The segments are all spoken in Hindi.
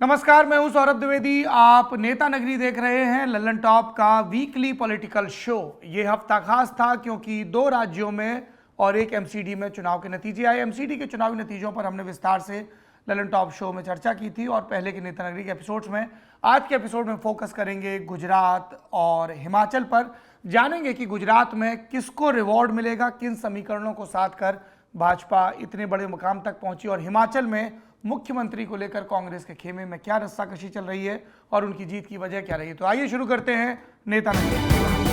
नमस्कार, मैं हूं सौरभ द्विवेदी। आप नेता नगरी देख रहे हैं, लल्लन टॉप का वीकली पॉलिटिकल शो। ये हफ्ता खास था क्योंकि 2 राज्यों में और एक एमसीडी में चुनाव के नतीजे आए। एमसीडी के चुनावी नतीजों पर हमने विस्तार से लल्लन टॉप शो में चर्चा की थी और पहले के नेता नगरी के एपिसोड्स में। आज के एपिसोड में फोकस करेंगे गुजरात और हिमाचल पर। जानेंगे कि गुजरात में किसको रिवॉर्ड मिलेगा, किन समीकरणों को साध कर भाजपा इतने बड़े मुकाम तक पहुंची, और हिमाचल में मुख्यमंत्री को लेकर कांग्रेस के खेमे में क्या रस्साकशी चल रही है और उनकी जीत की वजह क्या रही है। तो आइए शुरू करते हैं नेता नगरी।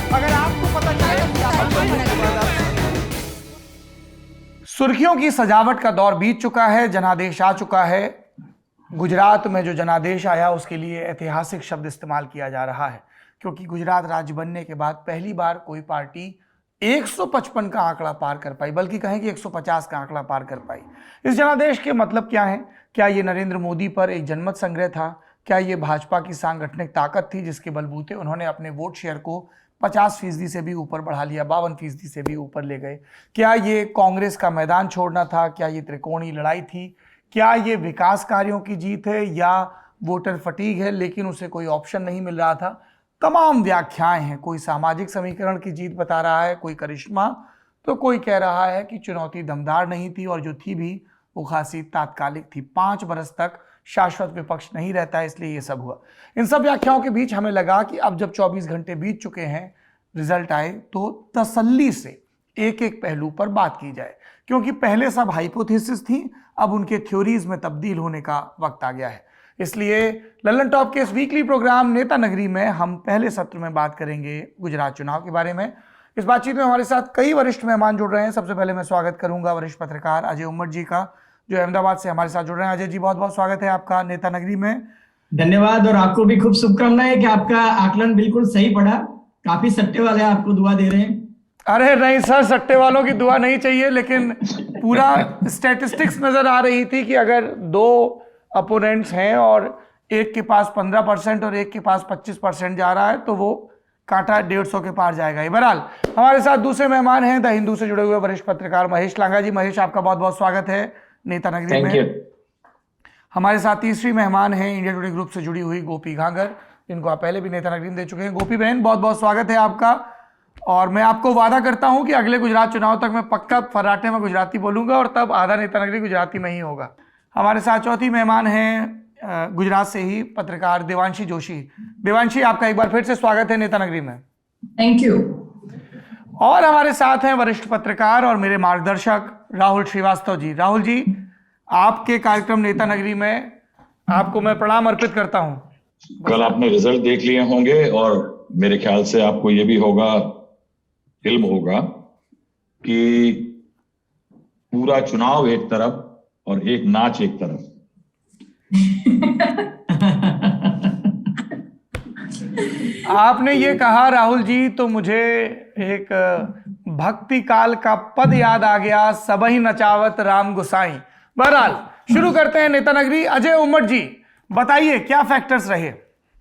अगर आपको पता चले, सुर्खियों की सजावट का दौर बीत चुका है, जनादेश आ चुका है। गुजरात में जो जनादेश आया उसके लिए ऐतिहासिक शब्द इस्तेमाल किया जा रहा है, क्योंकि गुजरात राज्य बनने के बाद पहली बार कोई पार्टी 155 का आंकड़ा पार कर पाई, बल्कि कहें कि 150 का आंकड़ा पार कर पाई। इस जनादेश के मतलब क्या है? क्या ये नरेंद्र मोदी पर एक जनमत संग्रह था? क्या ये भाजपा की सांगठनिक ताकत थी जिसके बलबूते उन्होंने अपने वोट शेयर को 50% से भी ऊपर बढ़ा लिया, 52% से भी ऊपर ले गए? क्या ये कांग्रेस का मैदान छोड़ना था? क्या ये त्रिकोणीय लड़ाई थी? क्या ये विकास कार्यों की जीत है या वोटर फटीग है लेकिन उसे कोई ऑप्शन नहीं मिल रहा था? तमाम व्याख्याएं हैं। कोई सामाजिक समीकरण की जीत बता रहा है, कोई करिश्मा, तो कोई कह रहा है कि चुनौती दमदार नहीं थी और जो थी भी वो खासी तात्कालिक थी। 5 बरस तक शाश्वत विपक्ष नहीं रहता है, इसलिए ये सब हुआ। इन सब व्याख्याओं के बीच हमें लगा कि अब जब 24 घंटे बीत चुके हैं, रिजल्ट आए, तो तसल्ली से एक एक पहलू पर बात की जाए, क्योंकि पहले सब हाइपोथेसिस थी, अब उनके थ्योरीज में तब्दील होने का वक्त आ गया है। इसलिए लल्लन टॉप के इस वीकली प्रोग्राम नेता नगरी में हम पहले सत्र में बात करेंगे गुजरात चुनाव के बारे में। इस बातचीत में हमारे साथ कई वरिष्ठ मेहमान जुड़ रहे हैं। सबसे पहले मैं स्वागत करूंगा वरिष्ठ पत्रकार अजय उम्मट जी का, जो अहमदाबाद से हमारे साथ जुड़ रहे हैं। अजय जी, बहुत बहुत स्वागत है आपका नेता नगरी में। धन्यवाद, और आपको भी खूब शुभकामनाएं कि आपका आकलन बिल्कुल सही पड़ा। काफी सट्टे वाले आपको दुआ दे रहे हैं। अरे नहीं सर, सट्टे वालों की दुआ नहीं चाहिए, लेकिन पूरा स्टैटिस्टिक्स नजर आ रही थी कि अगर 2 अपोनेंट्स हैं और एक के पास 15% और एक के पास 25% जा रहा है तो वो कांटा 150 के पार जाएगा। बहरहाल हमारे साथ दूसरे मेहमान हैं द हिंदू से जुड़े हुए वरिष्ठ पत्रकार महेश लांगा जी। महेश, आपका बहुत बहुत स्वागत है नेता नगरी में। हमारे साथ तीसरी मेहमान हैं इंडिया टुडे ग्रुप से जुड़ी हुई गोपी घांगर, जिनको आप पहले भी नेता नगरी में दे चुके हैं। गोपी बहन, बहुत बहुत स्वागत है आपका। और मैं आपको वादा करता हूं कि अगले गुजरात चुनाव तक मैं पक्का फर्राटे में गुजराती बोलूंगा और तब आधा नेता नगरी गुजराती में ही होगा। हमारे साथ चौथी मेहमान हैं गुजरात से ही पत्रकार देवांशी जोशी। देवांशी, आपका एक बार फिर से स्वागत है नेता नगरी में। Thank you. और हमारे साथ हैं वरिष्ठ पत्रकार और मेरे मार्गदर्शक राहुल श्रीवास्तव जी। राहुल जी, आपके कार्यक्रम नेता नगरी में आपको मैं प्रणाम अर्पित करता हूं। कल आपने रिजल्ट देख लिए होंगे और मेरे ख्याल से आपको ये भी होगा, इल्म होगा कि पूरा चुनाव एक तरफ और एक नाच एक तरफ। आपने ये कहा राहुल जी तो मुझे एक भक्ति काल का पद याद आ गया, सबही नचावत राम गुसाई। बहरहाल शुरू करते हैं नेता नगरी। अजय उम्मट जी, बताइए क्या फैक्टर्स रहे?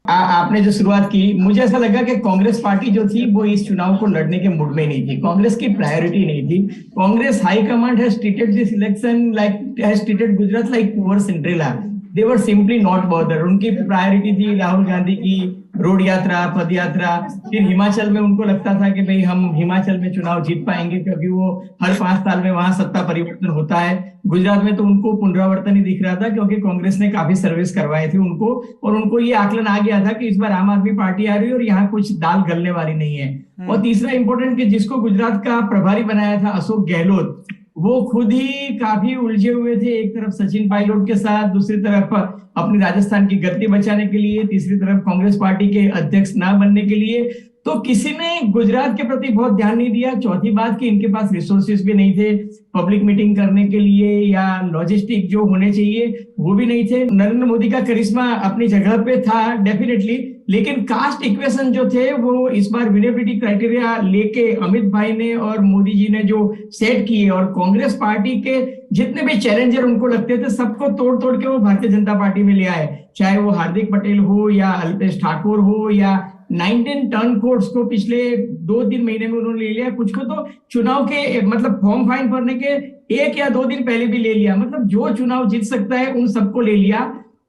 आपने जो शुरुआत की, मुझे ऐसा लगा कि कांग्रेस पार्टी जो थी वो इस चुनाव को लड़ने के मूड में नहीं थी। कांग्रेस की प्रायोरिटी नहीं थी। Congress high command has treated this election like has treated Gujarat like poor Cinderella. They were simply not bother. उनकी प्रायोरिटी थी राहुल गांधी की रोड यात्रा, पद यात्रा। फिर हिमाचल में उनको लगता था कि भाई हम हिमाचल में चुनाव जीत पाएंगे क्योंकि वो हर 5 साल में वहां सत्ता परिवर्तन होता है। गुजरात में तो उनको पुनरावर्तन ही दिख रहा था क्योंकि कांग्रेस ने काफी सर्विस करवाई थी उनको, और उनको ये आकलन आ गया था कि इस बार आम आदमी पार्टी आ रही है और यहाँ कुछ दाल गलने वाली नहीं है। और तीसरा इंपॉर्टेंट कि जिसको गुजरात का प्रभारी बनाया था अशोक गहलोत, वो खुद ही काफी उलझे हुए थे। एक तरफ सचिन पायलट के साथ, दूसरी तरफ अपनी राजस्थान की गद्दी बचाने के लिए, तीसरी तरफ कांग्रेस पार्टी के अध्यक्ष ना बनने के लिए। तो किसी ने गुजरात के प्रति बहुत ध्यान नहीं दिया। चौथी बात कि इनके पास रिसोर्सेज भी नहीं थे पब्लिक मीटिंग करने के लिए, या लॉजिस्टिक जो होने चाहिए वो भी नहीं थे। नरेंद्र मोदी का करिश्मा अपनी जगह पे था डेफिनेटली, लेकिन कास्ट इक्वेशन जो थे वो इस बार विनेबिलिटी क्राइटेरिया लेके अमित भाई ने और मोदी जी ने जो सेट किए, और कांग्रेस पार्टी के जितने भी चैलेंजर उनको लगते थे सबको तोड़ तोड़ के वो भारतीय जनता पार्टी में ले आए। चाहे वो हार्दिक पटेल हो या अल्पेश ठाकुर हो या 19 टर्न कोड्स को पिछले 2-3 महीने में उन्होंने ले लिया। कुछ को तो चुनाव के मतलब फॉर्म फाइन भरने के 1 या 2 दिन पहले भी ले लिया। मतलब जो चुनाव जीत सकता है उन सबको ले लिया।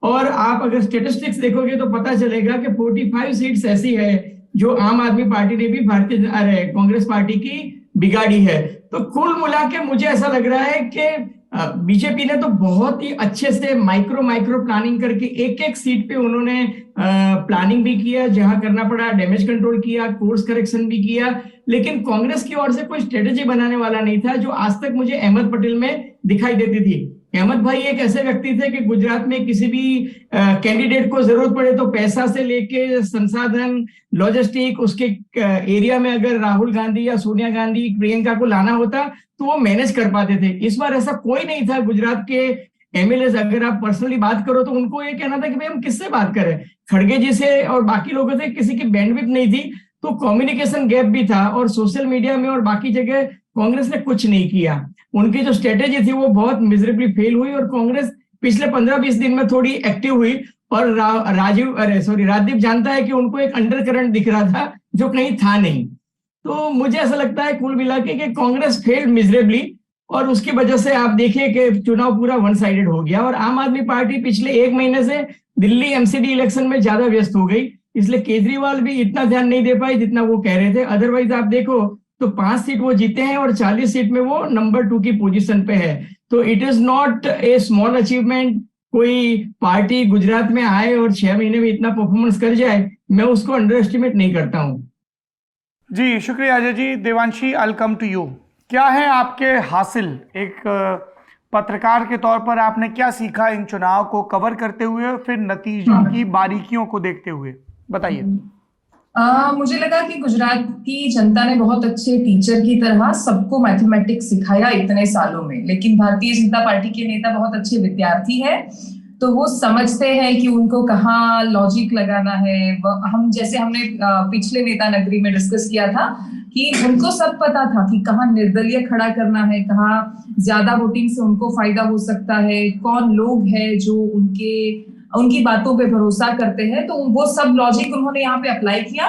और आप अगर स्टेटिस्टिक्स देखोगे तो पता चलेगा कि 45 सीट्स ऐसी है जो आम आदमी पार्टी ने भी कांग्रेस पार्टी की बिगाड़ी है। तो कुल मिला के मुझे ऐसा लग रहा है कि बीजेपी ने तो बहुत ही अच्छे से माइक्रो प्लानिंग करके एक एक सीट पे उन्होंने प्लानिंग भी किया, जहां करना पड़ा डैमेज कंट्रोल किया, कोर्स करेक्शन भी किया, लेकिन कांग्रेस की ओर से कोई स्ट्रेटेजी बनाने वाला नहीं था, जो आज तक मुझे अहमद पटेल में दिखाई देती थी। अहमद भाई एक ऐसे व्यक्ति थे कि गुजरात में किसी भी कैंडिडेट को जरूरत पड़े तो पैसा से लेके संसाधन, लॉजिस्टिक, उसके एरिया में अगर राहुल गांधी या सोनिया गांधी, प्रियंका को लाना होता तो वो मैनेज कर पाते थे। इस बार ऐसा कोई नहीं था। गुजरात के एमएलए अगर आप पर्सनली बात करो तो उनको ये कहना था कि भाई हम किससे बात करें, खड़गे जी से और बाकी लोगों से किसी की बैंडविड्थ नहीं थी। तो कम्युनिकेशन गैप भी था और सोशल मीडिया में और बाकी जगह कांग्रेस ने कुछ नहीं किया। उनकी जो स्ट्रेटेजी थी वो बहुत मिजरेबली फेल हुई और कांग्रेस पिछले 15-20 दिन में थोड़ी एक्टिव हुई। और राजदीप जानता है कि उनको एक अंडर करंट दिख रहा था जो कहीं था नहीं। तो मुझे ऐसा लगता है कुल मिला के कि कांग्रेस फेल्ड मिजरेबली और उसकी वजह से आप देखिए कि चुनाव पूरा वन साइडेड हो गया और आम आदमी पार्टी पिछले एक महीने से दिल्ली एमसीडी इलेक्शन में ज्यादा व्यस्त हो गई, इसलिए केजरीवाल भी इतना ध्यान नहीं दे पाए जितना वो कह रहे थे। अदरवाइज आप देखो तो 5 सीट वो जीते हैं और 40 सीट में वो नंबर 2 की पोजीशन पे है। तो it is not a small achievement. कोई पार्टी गुजरात में आए और 6 महीने में इतना परफॉर्मेंस कर जाए, मैं उसको अंडर एस्टिमेट नहीं करता हूँ। जी शुक्रिया अजय जी। देवांशी, आई कम टू यू। क्या है आपके हासिल, एक पत्रकार के तौर पर आपने क्या सीखा इन चुनाव को कवर करते हुए, फिर नतीजों की बारीकियों को देखते हुए, बताइए। मुझे लगा कि गुजरात की जनता ने बहुत अच्छे टीचर की तरह सबको मैथमेटिक्स सिखाया इतने सालों में, लेकिन भारतीय जनता पार्टी के नेता बहुत अच्छे विद्यार्थी हैं, तो वो समझते हैं कि उनको कहाँ लॉजिक लगाना है। हम जैसे हमने पिछले नेता नगरी में डिस्कस किया था कि उनको सब पता था कि कहाँ निर्दलीय खड़ा करना है, कहाँ ज्यादा वोटिंग से उनको फायदा हो सकता है, कौन लोग हैं जो उनकी बातों पे भरोसा करते हैं। तो वो सब लॉजिक उन्होंने यहाँ पे अप्लाई किया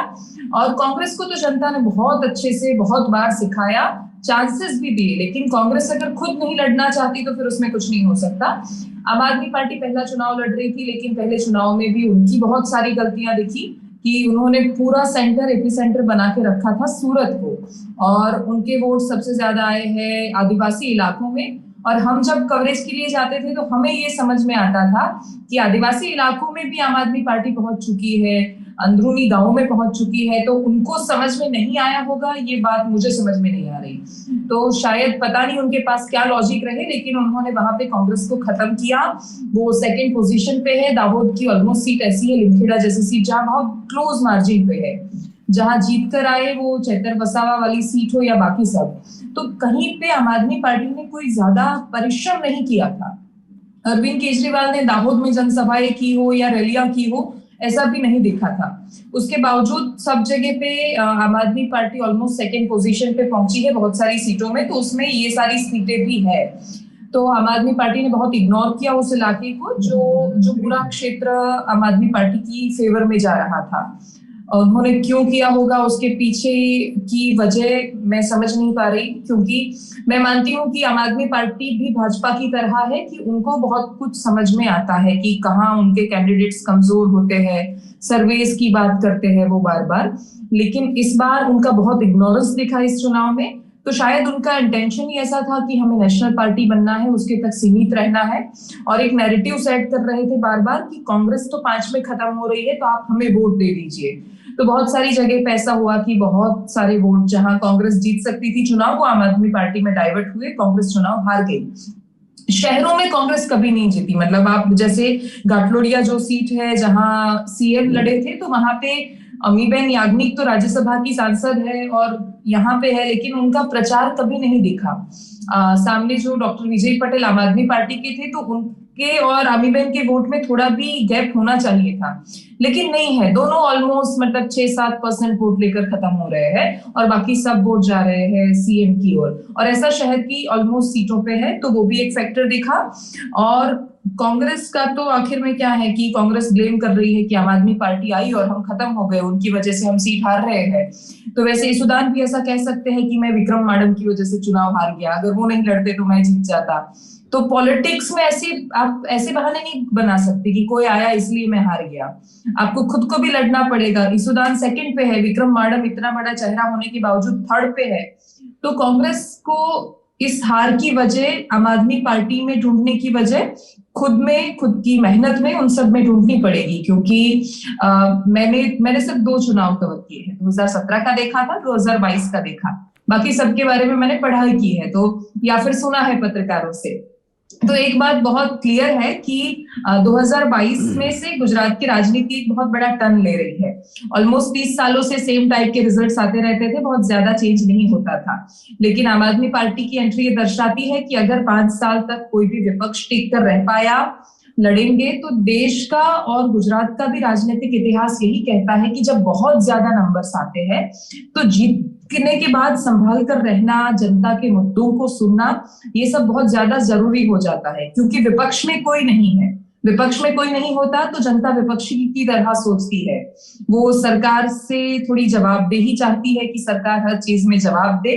और कांग्रेस को तो जनता ने बहुत अच्छे से बहुत बार सिखाया, चांसेस भी दिए, लेकिन कांग्रेस अगर खुद नहीं लड़ना चाहती तो फिर उसमें कुछ नहीं हो सकता। आम आदमी पार्टी पहला चुनाव लड़ रही थी, लेकिन पहले चुनाव में भी उनकी बहुत सारी गलतियां दिखी कि उन्होंने पूरा सेंटर एपीसेंटर बना के रखा था सूरत को, और उनके वोट सबसे ज्यादा आए हैं आदिवासी इलाकों में। और हम जब कवरेज के लिए जाते थे तो हमें ये समझ में आता था कि आदिवासी इलाकों में भी आम आदमी पार्टी पहुंच चुकी है, अंदरूनी गांवों में पहुंच चुकी है, तो उनको समझ में नहीं आया होगा, ये बात मुझे समझ में नहीं आ रही। तो शायद पता नहीं उनके पास क्या लॉजिक रहे, लेकिन उन्होंने वहां पे कांग्रेस को खत्म किया। वो सेकंड पोजीशन पे है। दाहोद की ऑलमोस्ट सीट ऐसी है, लिमखेड़ा जैसी सीट जहां बहुत क्लोज मार्जिन पे है, जहां जीत कर आए, वो चैतर वसावा वाली सीट हो या बाकी सब, तो कहीं पे आम आदमी पार्टी ने कोई ज्यादा परिश्रम नहीं किया था। अरविंद केजरीवाल ने दाहोद में जनसभाएं की हो या रैलियां की हो, ऐसा भी नहीं दिखा था। उसके बावजूद सब जगह पे आम Aadmi party almost second position पे पहुंची है बहुत सारी सीटों में, तो उसमें ये सारी सीटें भी है। तो आम आदमी पार्टी ने बहुत इग्नोर किया उस इलाके को, जो पूरा क्षेत्र आम आदमी पार्टी की फेवर में जा रहा था। उन्होंने क्यों किया होगा, उसके पीछे की वजह मैं समझ नहीं पा रही, क्योंकि मैं मानती हूँ कि आम आदमी पार्टी भी भाजपा की तरह है कि उनको बहुत कुछ समझ में आता है कि कहाँ उनके कैंडिडेट्स कमजोर होते हैं, सर्वेस की बात करते हैं वो बार बार, लेकिन इस बार उनका बहुत इग्नोरेंस दिखा इस चुनाव में। तो शायद उनका इंटेंशन ही ऐसा था कि हमें नेशनल पार्टी बनना है, उसके तक सीमित रहना है, और एक नैरेटिव सेट कर रहे थे बार बार कि कांग्रेस तो 5 में खत्म हो रही है तो आप हमें वोट दे दीजिए। तो बहुत सारी जगह पे ऐसा हुआ कि बहुत सारे वोट जहां कांग्रेस जीत सकती थी चुनाव, वो आम आदमी पार्टी में डाइवर्ट हुए, कांग्रेस चुनाव हार गई। शहरों में कांग्रेस कभी नहीं जीती, मतलब आप जैसे घाटलोडिया जो सीट है जहां सीएम लड़े थे, तो वहां पे अमीबेन याग्निक तो राज्यसभा की सांसद है और यहाँ पे है, लेकिन उनका प्रचार कभी नहीं दिखा। सामने जो डॉक्टर विजय पटेल आम आदमी पार्टी के थे, तो उनके और अमीबेन के वोट में थोड़ा भी गैप होना चाहिए था, लेकिन नहीं है। दोनों ऑलमोस्ट मतलब 6-7% वोट लेकर खत्म हो रहे हैं और बाकी सब वोट जा रहे हैं सीएम की ओर, और ऐसा शहर की ऑलमोस्ट सीटों पे है, तो वो भी एक फैक्टर दिखा। और कांग्रेस का तो आखिर में क्या है कि कांग्रेस ब्लेम कर रही है कि आम आदमी पार्टी आई और हम खत्म हो गए, उनकी वजह से हम सीट हार रहे हैं। तो वैसे ईसुदान भी ऐसा कह सकते हैं कि मैं विक्रम माडम की वजह से चुनाव हार गया, अगर वो नहीं लड़ते तो मैं जीत जाता। तो पॉलिटिक्स में आप ऐसे बहाने नहीं बना सकते कि कोई आया इसलिए मैं हार गया, आपको खुद को भी लड़ना पड़ेगा। ईसुदान सेकंड पे है, विक्रम माडम इतना बड़ा चेहरा होने के बावजूद थर्ड पे है। तो कांग्रेस को इस हार की वजह आम आदमी पार्टी में ढूंढने की वजह खुद में, खुद की मेहनत में, उन सब में ढूंढनी पड़ेगी। क्योंकि मैंने सिर्फ 2 चुनाव कवर किए हैं, 2017 का देखा था, 2022 का देखा, बाकी सबके बारे में मैंने पढ़ाई की है तो या फिर सुना है पत्रकारों से। तो एक बात बहुत क्लियर है कि 2022 में से गुजरात की राजनीति एक बहुत बड़ा टर्न ले रही है। ऑलमोस्ट 30 सालों से सेम टाइप के रिजल्ट्स आते रहते थे, बहुत ज्यादा चेंज नहीं होता था। लेकिन आम आदमी पार्टी की एंट्री ये दर्शाती है कि अगर 5 साल तक कोई भी विपक्ष टिक कर रह पाया, लड़ेंगे, तो देश का और गुजरात का भी राजनीतिक इतिहास यही कहता है कि जब बहुत ज्यादा नंबर्स आते हैं तो जीतने के बाद संभाल कर रहना, जनता के मुद्दों को सुनना, ये सब बहुत ज्यादा जरूरी हो जाता है। क्योंकि विपक्ष में कोई नहीं है, विपक्ष में कोई नहीं होता तो जनता विपक्षी की तरह सोचती है, वो सरकार से थोड़ी जवाबदेही चाहती है कि सरकार हर चीज में जवाब दे।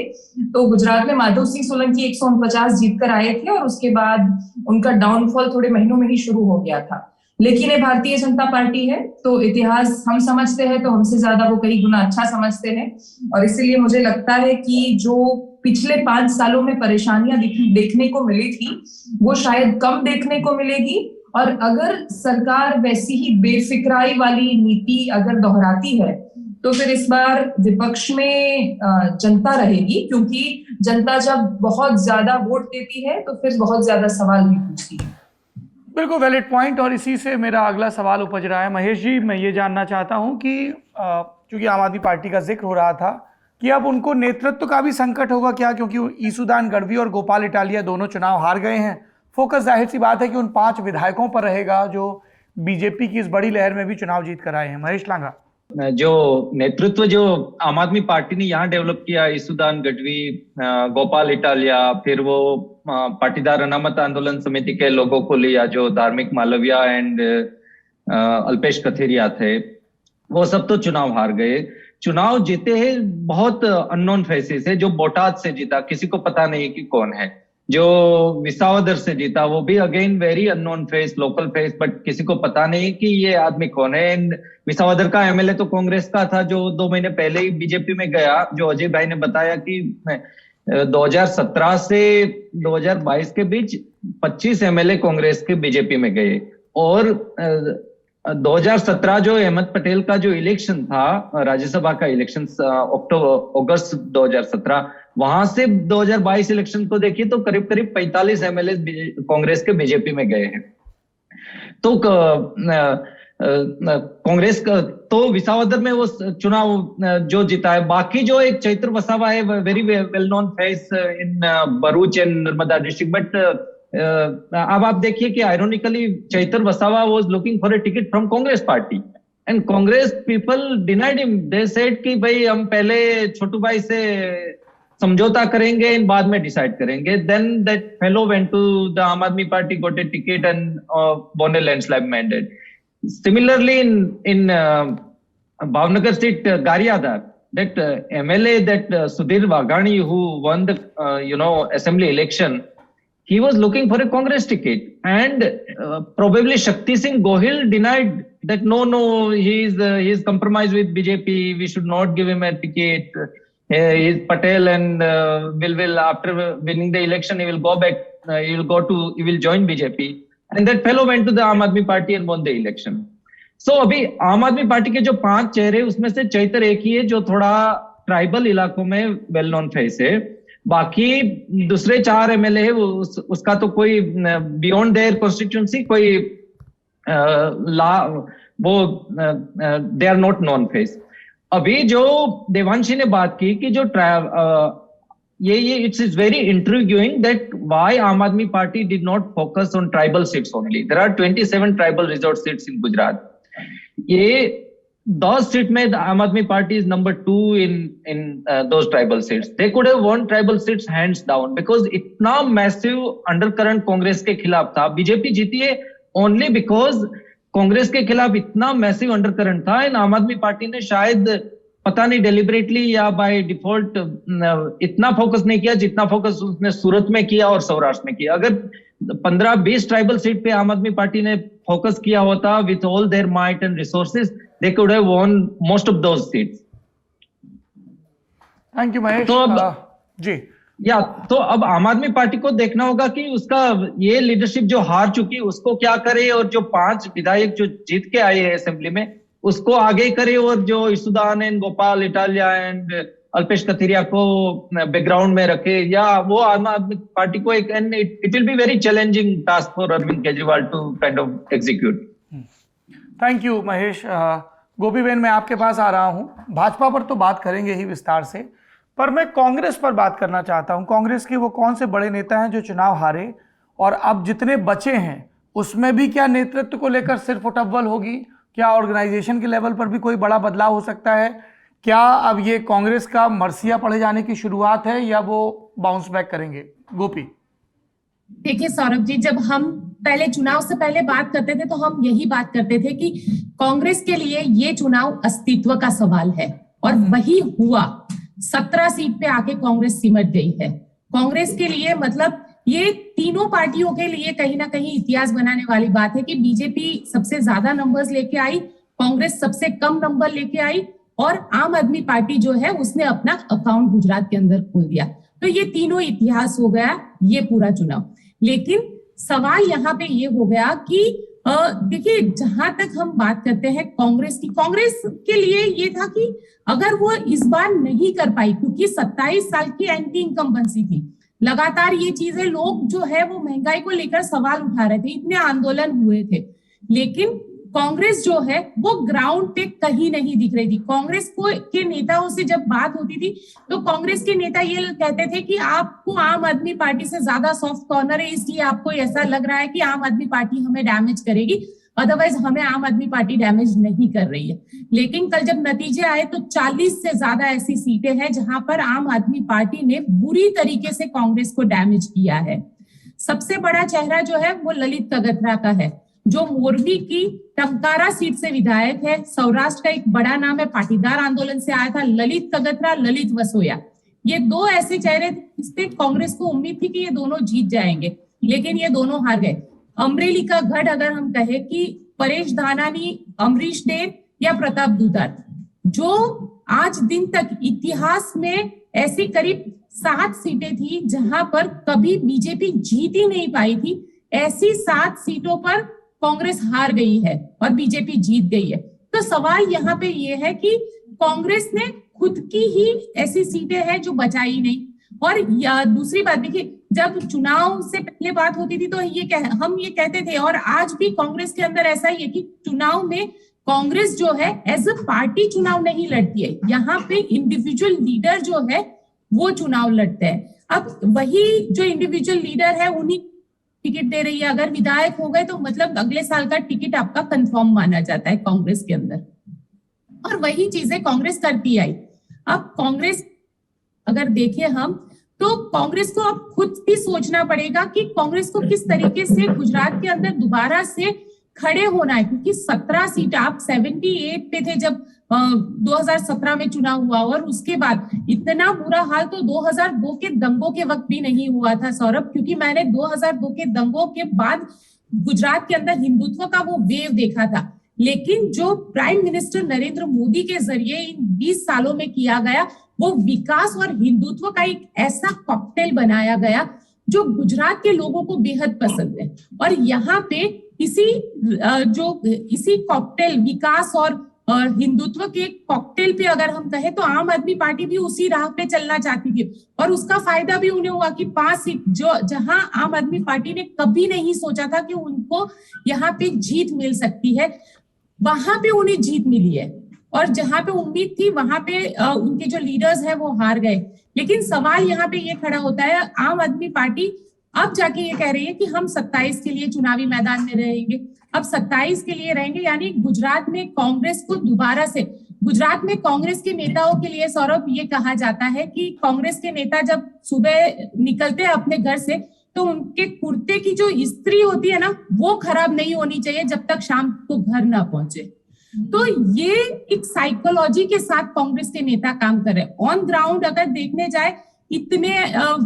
तो गुजरात में माधव सिंह सोलंकी 149 जीत कर आए थे और उसके बाद उनका डाउनफॉल थोड़े महीनों में ही शुरू हो गया था। लेकिन ये भारतीय जनता पार्टी है तो इतिहास हम समझते हैं, तो हमसे ज्यादा वो कई गुना अच्छा समझते हैं। और इसीलिए मुझे लगता है कि जो पिछले 5 सालों में परेशानियां देखने को मिली थी वो शायद कम देखने को मिलेगी। और अगर सरकार वैसी ही बेफिक्राई वाली नीति अगर दोहराती है तो फिर इस बार विपक्ष में जनता रहेगी, क्योंकि जनता जब बहुत ज्यादा वोट देती है तो फिर बहुत ज्यादा सवाल भी पूछती है। बिल्कुल वैलिड पॉइंट। और इसी से मेरा अगला सवाल उपज रहा है। महेश जी, मैं ये जानना चाहता हूँ कि चूंकि आम आदमी पार्टी का जिक्र हो रहा था कि अब उनको नेतृत्व का भी संकट होगा क्या, क्योंकि ईसुदान गढ़वी और गोपाल इटालिया दोनों चुनाव हार गए हैं। फोकस जाहिर सी बात है कि उन 5 विधायकों पर रहेगा जो बीजेपी की इस बड़ी लहर में भी चुनाव जीत कर आए हैं। महेश लांगा, जो नेतृत्व जो आम आदमी पार्टी ने यहाँ डेवलप किया, ईसुदान गढ़वी, गोपाल इटालिया, फिर वो पाटीदार अनामत आंदोलन समिति के लोगों को लिया जो धार्मिक मालविया एंड अल्पेश कथेरिया थे, वो सब तो चुनाव हार गए। चुनाव जीते हैं बहुत अननोन फेसेस है। जो बोटाद से जीता किसी को पता नहीं कि कौन है, जो विसावदर से जीता वो भी again very unknown face, local face, but किसी को पता नहीं कि ये आदमी कौन है। विसावदर का एमएलए तो कांग्रेस का था जो 2 महीने पहले ही बीजेपी में गया। जो अजय भाई ने बताया कि 2017 से 2022 के बीच 25 एमएलए कांग्रेस के बीजेपी में गए। और 2017 जो अहमद पटेल का जो इलेक्शन था, राज्यसभा का इलेक्शन अगस्त 2017, वहां से 2022 इलेक्शन को देखिए तो करीब करीब 45 एमएलए कांग्रेस के बीजेपी में गए हैं। तो कांग्रेस का तो विसावदर में वो चुनाव जो जीता है। बाकी जो एक चैत्र वसावा है, very well known face in Bharuch and Narmada district, but अब आप देखिए कि ironically Chaitar Vasava was looking for a ticket from Congress party and Congress people denied him. They said कि भाई हम पहले छोटू भाई से समझौता करेंगे, बाद में डिसाइड करेंगे। Then that fellow went to the Aam Aadmi Party, got a ticket and won a landslide mandate. Similarly in Bhavnagar seat, Garyadhar, that MLA, that Sudhir Waghani, who won the assembly election, he was looking for a Congress ticket, and probably Shakti Singh Gohil denied that no, he is compromised with BJP, we should not give him a ticket. He is Patel and will after winning the election he will go back, he will join BJP, and that fellow went to the Aam Aadmi Party and won the election. So अभी आम आदमी पार्टी के जो 5 चेहरे, उसमें से चैतर एक ही है जो थोड़ा ट्राइबल इलाकों में वेल नोन फेस है। बाकी दूसरे 4 एमएलए है, उसका तो कोई बियॉन्ड देयर कॉन्स्टिट्यूएंसी कोई they are not known face. अभी जो देवांशी ने बात की कि जो ये it's is very intriguing that why Aam Aadmi Party did not focus on tribal seats only. There are 27 tribal resort seats in Gujarat. ये those seat में Aam Aadmi Party is number 2 in those tribal seats. They could have won tribal seats hands down because इतना massive undercurrent कांग्रेस के खिलाफ था. बीजेपी जीती है only because कांग्रेस के खिलाफ इतना massive undercurrent था. इन आम आदमी पार्टी ने शायद पता नहीं deliberately या by default इतना फोकस नहीं किया जितना फोकस उसने सूरत में किया और सौराष्ट्र में किया. अगर 15-20 ट्राइबल सीट पे आम आदमी पार्टी ने फोकस किया होता with all their might and resources, they could have won most of those seats. Thank you Mahesh. तो जी तो अब आम आदमी पार्टी को देखना होगा कि उसका ये लीडरशिप जो हार चुकी उसको क्या करे, और जो 5 विधायक जो जीत के आए हैं असेंबली में उसको आगे करे, और जो Isudan and Gopal Italia and Alpesh Kathiria को बैकग्राउंड में रखे, या वो आम आदमी पार्टी को एक it will be very challenging task for Arvind Kejriwal to kind of execute. Thank you Mahesh. Gopi बहन, मैं आपके पास आ रहा हूं. भाजपा पर तो बात करेंगे ही विस्तार से, पर मैं कांग्रेस पर बात करना चाहता हूं. कांग्रेस के वो कौन से बड़े नेता हैं जो चुनाव हारे, और अब जितने बचे हैं उसमें भी क्या नेतृत्व को लेकर सिर्फ उटव्वल होगी? क्या ऑर्गेनाइजेशन के लेवल पर भी कोई बड़ा बदलाव हो सकता है? क्या अब ये कांग्रेस का मरसिया पढ़े जाने की शुरुआत है या वो बाउंस बैक करेंगे? गोपी. देखिए सौरभ जी, जब हम पहले चुनाव से पहले बात करते थे तो हम यही बात करते थे कि कांग्रेस के लिए ये चुनाव अस्तित्व का सवाल है, और वही हुआ. 17 सीट पे आके कांग्रेस सिमट गई है. कांग्रेस के लिए मतलब ये तीनों पार्टियों के लिए कहीं ना कहीं इतिहास बनाने वाली बात है कि बीजेपी सबसे ज्यादा नंबर्स लेके आई, कांग्रेस सबसे कम नंबर लेके आई, और आम आदमी पार्टी जो है उसने अपना अकाउंट गुजरात के अंदर खोल दिया. तो ये तीनों इतिहास हो गया ये पूरा चुनाव. लेकिन सवाल यहाँ पे ये हो गया कि देखिए, जहां तक हम बात करते हैं कांग्रेस की, कांग्रेस के लिए ये था कि अगर वो इस बार नहीं कर पाई, क्योंकि 27 साल की एंटी इनकम्बेंसी थी, लगातार ये चीजें लोग जो है वो महंगाई को लेकर सवाल उठा रहे थे, इतने आंदोलन हुए थे, लेकिन कांग्रेस जो है वो ग्राउंड पे कहीं नहीं दिख रही थी. कांग्रेस को के नेताओं से जब बात होती थी तो कांग्रेस के नेता ये कहते थे कि आपको आम आदमी पार्टी से ज्यादा सॉफ्ट कॉर्नर है, इसलिए आपको ऐसा लग रहा है कि आम आदमी पार्टी हमें डैमेज करेगी, अदरवाइज हमें आम आदमी पार्टी डैमेज नहीं कर रही है. लेकिन कल जब नतीजे आए तो 40 से ज्यादा ऐसी सीटें हैं जहां पर आम आदमी पार्टी ने बुरी तरीके से कांग्रेस को डैमेज किया है. सबसे बड़ा चेहरा जो है वो ललित कगथरा का है, जो मोरबी की टंकारा सीट से विधायक है. सौराष्ट्र का एक बड़ा नाम है, पाटीदार आंदोलन से आया था. ललित कगथरा, ललित वसोया, ये 2 ऐसे चेहरे थे. कांग्रेस को उम्मीद थी कि ये दोनों जीत जाएंगे, लेकिन ये दोनों हार गए. अमरेली का गढ़ अगर हम कहें कि परेश धानानी, अमरीश देव या प्रताप दुधार, जो आज दिन तक इतिहास में ऐसी करीब 7 सीटें थी जहां पर कभी बीजेपी जीत ही नहीं पाई थी, ऐसी 7 सीटों पर कांग्रेस हार गई है और बीजेपी जीत गई है. तो सवाल यहाँ पे ये है कि कांग्रेस ने खुद की ही ऐसी सीटें हैं जो बचाई नहीं. और दूसरी बात देखिए, जब चुनाव से पहले बात होती थी तो हम ये कहते थे, और आज भी कांग्रेस के अंदर ऐसा ही है कि चुनाव में कांग्रेस जो है एज अ पार्टी चुनाव नहीं लड़ती है, यहाँ पे इंडिविजुअल लीडर जो है वो चुनाव लड़ते हैं. अब वही जो इंडिविजुअल लीडर है उन्हीं टिकट दे रही है. अगर विधायक हो गए तो मतलब अगले साल का टिकट आपका कंफर्म माना जाता है कांग्रेस के अंदर, और वही चीजें कांग्रेस करती आई. अब कांग्रेस अगर देखें हम तो कांग्रेस को अब खुद भी सोचना पड़ेगा कि कांग्रेस को किस तरीके से गुजरात के अंदर दोबारा से खड़े होना है, क्योंकि 17 सीट, आप 78 पे थे जब 2017 में चुनाव हुआ, और उसके बाद इतना बुरा हाल तो 2002 के दंगों के वक्त भी नहीं हुआ था सौरभ, क्योंकि मैंने 2002 के दंगों के बाद गुजरात के अंदर हिंदुत्व का वो वेव देखा था. लेकिन जो प्राइम मिनिस्टर नरेंद्र मोदी के जरिए इन 20 सालों में किया गया, वो विकास और हिंदुत्व का एक ऐसा कॉकटेल बनाया गया जो गुजरात के लोगों को बेहद पसंद है. और यहाँ पे इसी कॉकटेल, विकास और हिंदुत्व के कॉकटेल पे अगर हम कहें तो आम आदमी पार्टी भी उसी राह पे चलना चाहती थी, और उसका फायदा भी उन्हें हुआ कि 5 सीट जहां आम आदमी पार्टी ने कभी नहीं सोचा था कि उनको यहाँ पे जीत मिल सकती है, वहां पे उन्हें जीत मिली है. और जहां पे उम्मीद थी वहां पे उनके जो लीडर्स हैं वो हार गए. लेकिन सवाल यहाँ पे ये खड़ा होता है, आम आदमी पार्टी अब जाके ये कह रही है कि हम 27 के लिए चुनावी मैदान में रहेंगे. अब 27 के लिए रहेंगे। यानी गुजरात में कांग्रेस को दोबारा से, गुजरात में कांग्रेस के नेताओं के लिए सौरभ ये कहा जाता है कि कांग्रेस के नेता जब सुबह निकलते हैं अपने घर से तो उनके कुर्ते की जो इस्त्री होती है ना वो खराब नहीं होनी चाहिए जब तक शाम को घर ना पहुंचे। तो ये एक साइकोलॉजी के साथ कांग्रेस के नेता काम कर रहे हैं। ऑन ग्राउंड अगर देखने जाए इतने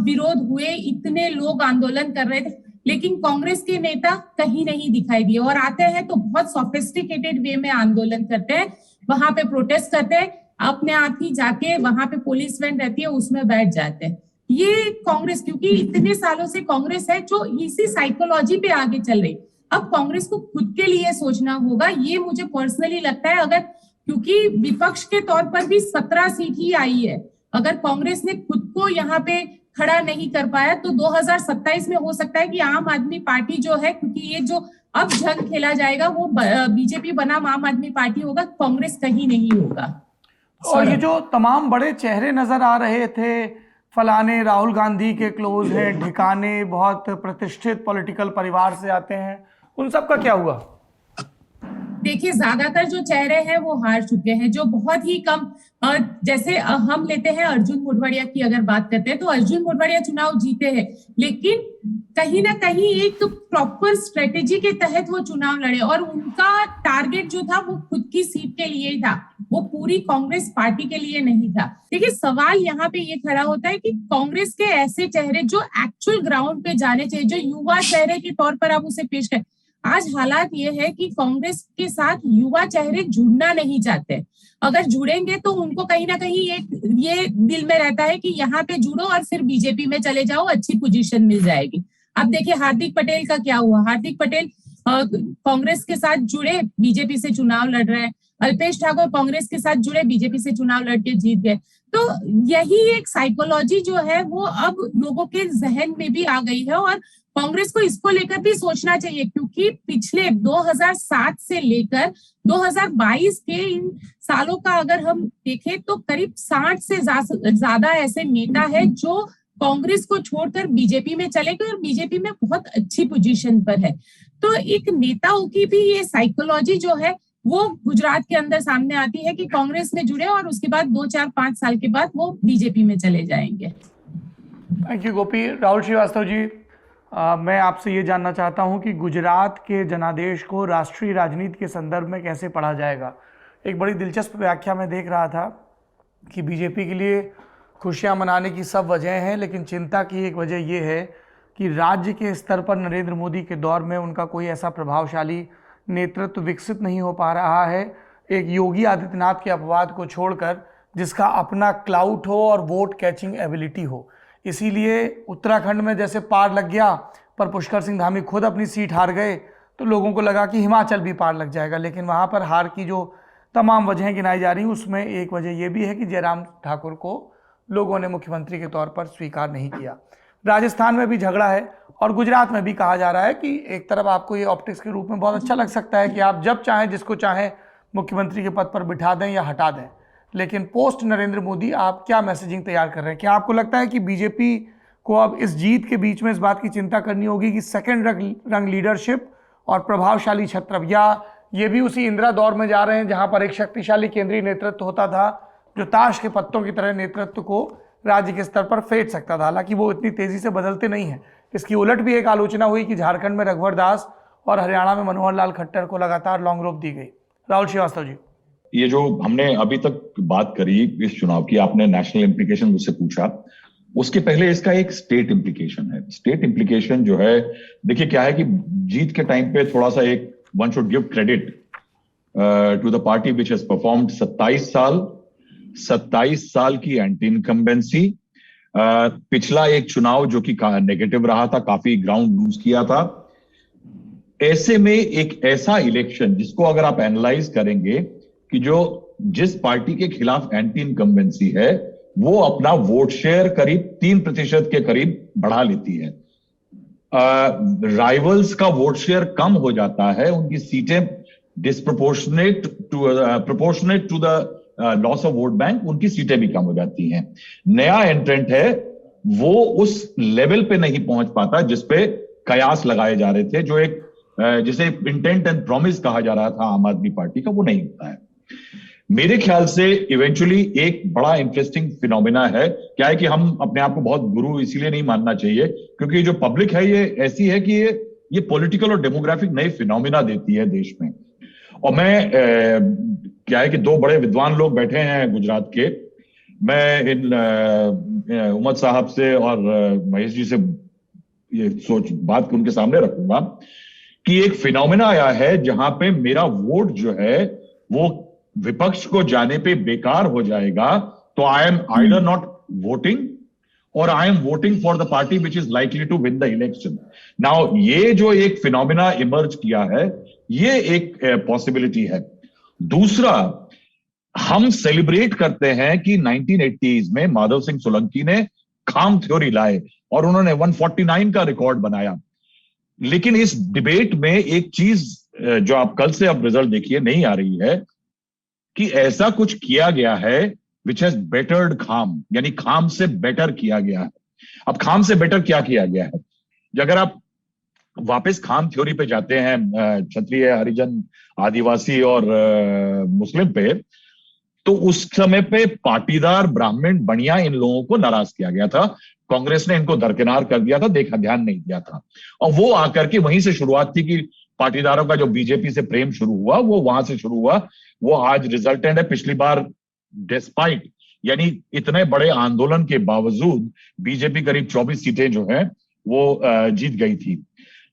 विरोध हुए, इतने लोग आंदोलन कर रहे थे, लेकिन कांग्रेस के नेता कहीं नहीं दिखाई दिए, और आते हैं तो बहुत सोफिस्टिकेटेड वे में आंदोलन करते हैं, वहां पे प्रोटेस्ट करते हैं, अपने आप ही जाके वहां पे पुलिस वैन रहती है उसमें बैठ जाते हैं। ये कांग्रेस, क्योंकि इतने सालों से कांग्रेस है जो इसी साइकोलॉजी पे आगे चल रही। अब कांग्रेस को खुद के लिए सोचना होगा, ये मुझे पर्सनली लगता है। अगर, क्योंकि विपक्ष के तौर पर भी 17 सीट ही आई है, अगर कांग्रेस ने खुद को यहाँ पे खड़ा नहीं कर पाया तो 2027 में हो सकता है कि आम आदमी पार्टी जो है, क्योंकि ये जो अब जंग खेला जाएगा वो बीजेपी बनाम आम आदमी पार्टी होगा, कांग्रेस कहीं नहीं होगा। और ये जो तमाम बड़े चेहरे नजर आ रहे थे, फलाने राहुल गांधी के क्लोज हैं, ढिकाने बहुत प्रतिष्ठित पॉलिटिकल परिवार से आते हैं, उन सब का क्या हुआ? देखिए, ज्यादातर जो चेहरे हैं वो हार चुके हैं। जो बहुत ही कम, जैसे हम लेते हैं अर्जुन मोढवाडिया की अगर बात करते हैं तो अर्जुन मोढवाडिया चुनाव जीते हैं, लेकिन कहीं ना कहीं एक प्रॉपर स्ट्रेटेजी के तहत वो चुनाव लड़े, और उनका टारगेट जो था वो खुद की सीट के लिए ही था, वो पूरी कांग्रेस पार्टी के लिए नहीं था। देखिए, सवाल यहाँ पे ये खड़ा होता है कि कांग्रेस के ऐसे चेहरे जो एक्चुअल ग्राउंड पे जाने चाहिए, जो युवा चेहरे के तौर पर आप उसे पेश करें। आज हालात ये है कि कांग्रेस के साथ युवा चेहरे जुड़ना नहीं चाहते। अगर जुड़ेंगे तो उनको कहीं ना कहीं ये दिल में रहता है कि यहाँ पे जुड़ो और फिर बीजेपी में चले जाओ, अच्छी पोजीशन मिल जाएगी। अब देखिए हार्दिक पटेल का क्या हुआ। हार्दिक पटेल कांग्रेस के साथ जुड़े, बीजेपी से चुनाव लड़ रहे हैं। अल्पेश ठाकुर कांग्रेस के साथ जुड़े, बीजेपी से चुनाव लड़के जीत गए। तो यही एक साइकोलॉजी जो है वो अब लोगों के जहन में भी आ गई है, और कांग्रेस को इसको लेकर भी सोचना चाहिए, क्योंकि पिछले 2007 से लेकर 2022 के इन सालों का अगर हम देखें तो करीब 60 से ज्यादा ऐसे नेता है जो कांग्रेस को छोड़कर बीजेपी में चले गए और बीजेपी में बहुत अच्छी पोजीशन पर है। तो एक नेताओं की भी ये साइकोलॉजी जो है वो गुजरात के अंदर सामने आती है कि कांग्रेस में जुड़े और उसके बाद 2, 4, 5 साल के बाद वो बीजेपी में चले जाएंगे। थैंक यू गोपी। राहुल श्रीवास्तव जी, मैं आपसे ये जानना चाहता हूँ कि गुजरात के जनादेश को राष्ट्रीय राजनीति के संदर्भ में कैसे पढ़ा जाएगा। एक बड़ी दिलचस्प व्याख्या में देख रहा था कि बीजेपी के लिए खुशियाँ मनाने की सब वजह हैं, लेकिन चिंता की एक वजह यह है कि राज्य के स्तर पर नरेंद्र मोदी के दौर में उनका कोई ऐसा प्रभावशाली नेतृत्व विकसित नहीं हो पा रहा है, एक योगी आदित्यनाथ के अपवाद को छोड़कर, जिसका अपना क्लाउट हो और वोट कैचिंग एबिलिटी हो। इसीलिए उत्तराखंड में जैसे पार लग गया, पर पुष्कर सिंह धामी खुद अपनी सीट हार गए, तो लोगों को लगा कि हिमाचल भी पार लग जाएगा। लेकिन वहाँ पर हार की जो तमाम वजहें गिनाई जा रही हैं, उसमें एक वजह यह भी है कि जयराम ठाकुर को लोगों ने मुख्यमंत्री के तौर पर स्वीकार नहीं किया। राजस्थान में भी झगड़ा है और गुजरात में भी कहा जा रहा है कि एक तरफ आपको ये ऑप्टिक्स के रूप में बहुत अच्छा लग सकता है कि आप जब चाहें जिसको चाहें मुख्यमंत्री के पद पर बिठा दें या हटा दें, लेकिन पोस्ट नरेंद्र मोदी आप क्या मैसेजिंग तैयार कर रहे हैं? क्या आपको लगता है कि बीजेपी को अब इस जीत के बीच में इस बात की चिंता करनी होगी कि सेकंड रंग लीडरशिप और प्रभावशाली छत्रप, या ये भी उसी इंदिरा दौर में जा रहे हैं जहां पर एक शक्तिशाली केंद्रीय नेतृत्व होता था जो ताश के पत्तों की तरह नेतृत्व को राज्य के स्तर पर फेंट सकता था? हालांकि वो इतनी तेजी से बदलते नहीं हैं। इसकी उलट भी एक आलोचना हुई कि झारखंड में रघुवर दास और हरियाणा में मनोहर लाल खट्टर को लगातार लॉन्ग रोप दी गई। राहुल श्रीवास्तव जी, ये जो हमने अभी तक बात करी इस चुनाव की, आपने नेशनल इम्प्लीकेशन मुझसे पूछा, उसके पहले इसका एक स्टेट इम्प्लीकेशन है। स्टेट इम्प्लीकेशन जो है, देखिए क्या है कि जीत के टाइम पे थोड़ा सा एक one should give credit to the party which has performed 27 साल की एंटी इनकम्बेंसी। पिछला एक चुनाव जो कि नेगेटिव रहा था, काफी ग्राउंड लूज किया था। ऐसे में एक ऐसा इलेक्शन जिसको अगर आप एनालाइज करेंगे कि जिस पार्टी के खिलाफ एंटी इनकम्बेंसी है वो अपना वोट शेयर करीब 3% के करीब बढ़ा लेती है, राइवल्स का वोट शेयर कम हो जाता है, उनकी सीटें disproportionate to the loss of vote bank, उनकी सीटें भी कम हो जाती हैं। नया एंट्रेंट है, वो उस लेवल पे नहीं पहुंच पाता जिसपे कयास लगाए जा रहे थे, जो एक जिसे इंटेंट एंड प्रॉमिस कहा जा रहा था आम आदमी पार्टी का, वो नहीं होता है। मेरे ख्याल से इवेंचुअली एक बड़ा इंटरेस्टिंग फिनोमिना है। क्या है कि हम अपने आप को बहुत गुरु इसलिए नहीं मानना चाहिए क्योंकि जो पब्लिक है ये ऐसी है कि ये पॉलिटिकल और डेमोग्राफिक नए फिनोमिना देती है देश में। और मैं क्या है कि दो बड़े विद्वान लोग बैठे हैं गुजरात के, मैं इन उमद साहब से और महेश जी से ये बात उनके सामने रखूंगा कि एक फिनोमिना आया है जहां पे मेरा वोट जो है वो विपक्ष को जाने पे बेकार हो जाएगा, तो I am either not voting और I am voting for the party which is likely to win the election. Now ये जो एक फिनोमिना इमर्ज किया है ये एक पॉसिबिलिटी है। दूसरा, हम सेलिब्रेट करते हैं कि 1980s में माधव सिंह सोलंकी ने खाम थ्योरी लाए और उन्होंने 149 का रिकॉर्ड बनाया। लेकिन इस डिबेट में एक चीज जो आप कल से अब रिजल्ट देखिए नहीं आ रही है कि ऐसा कुछ किया गया है विच हैज बेटर्ड खाम, यानी खाम से बेटर किया गया है। अब खाम से बेटर क्या किया गया है? अगर आप वापस खाम थ्योरी पे जाते हैं, क्षत्रिय, हरिजन, आदिवासी और मुस्लिम पे, तो उस समय पे पाटीदार, ब्राह्मण, बनिया, इन लोगों को नाराज किया गया था। कांग्रेस ने इनको दरकिनार कर दिया था, देखा ध्यान नहीं दिया था। और वो आकर के वहीं से शुरुआत थी कि पाटीदारों का जो बीजेपी से प्रेम शुरू हुआ वो वहां से शुरू हुआ। वो आज रिजल्टेंट है। पिछली बार डिस्पाइट, यानी इतने बड़े आंदोलन के बावजूद बीजेपी करीब 24 सीटें जो है वो जीत गई थी।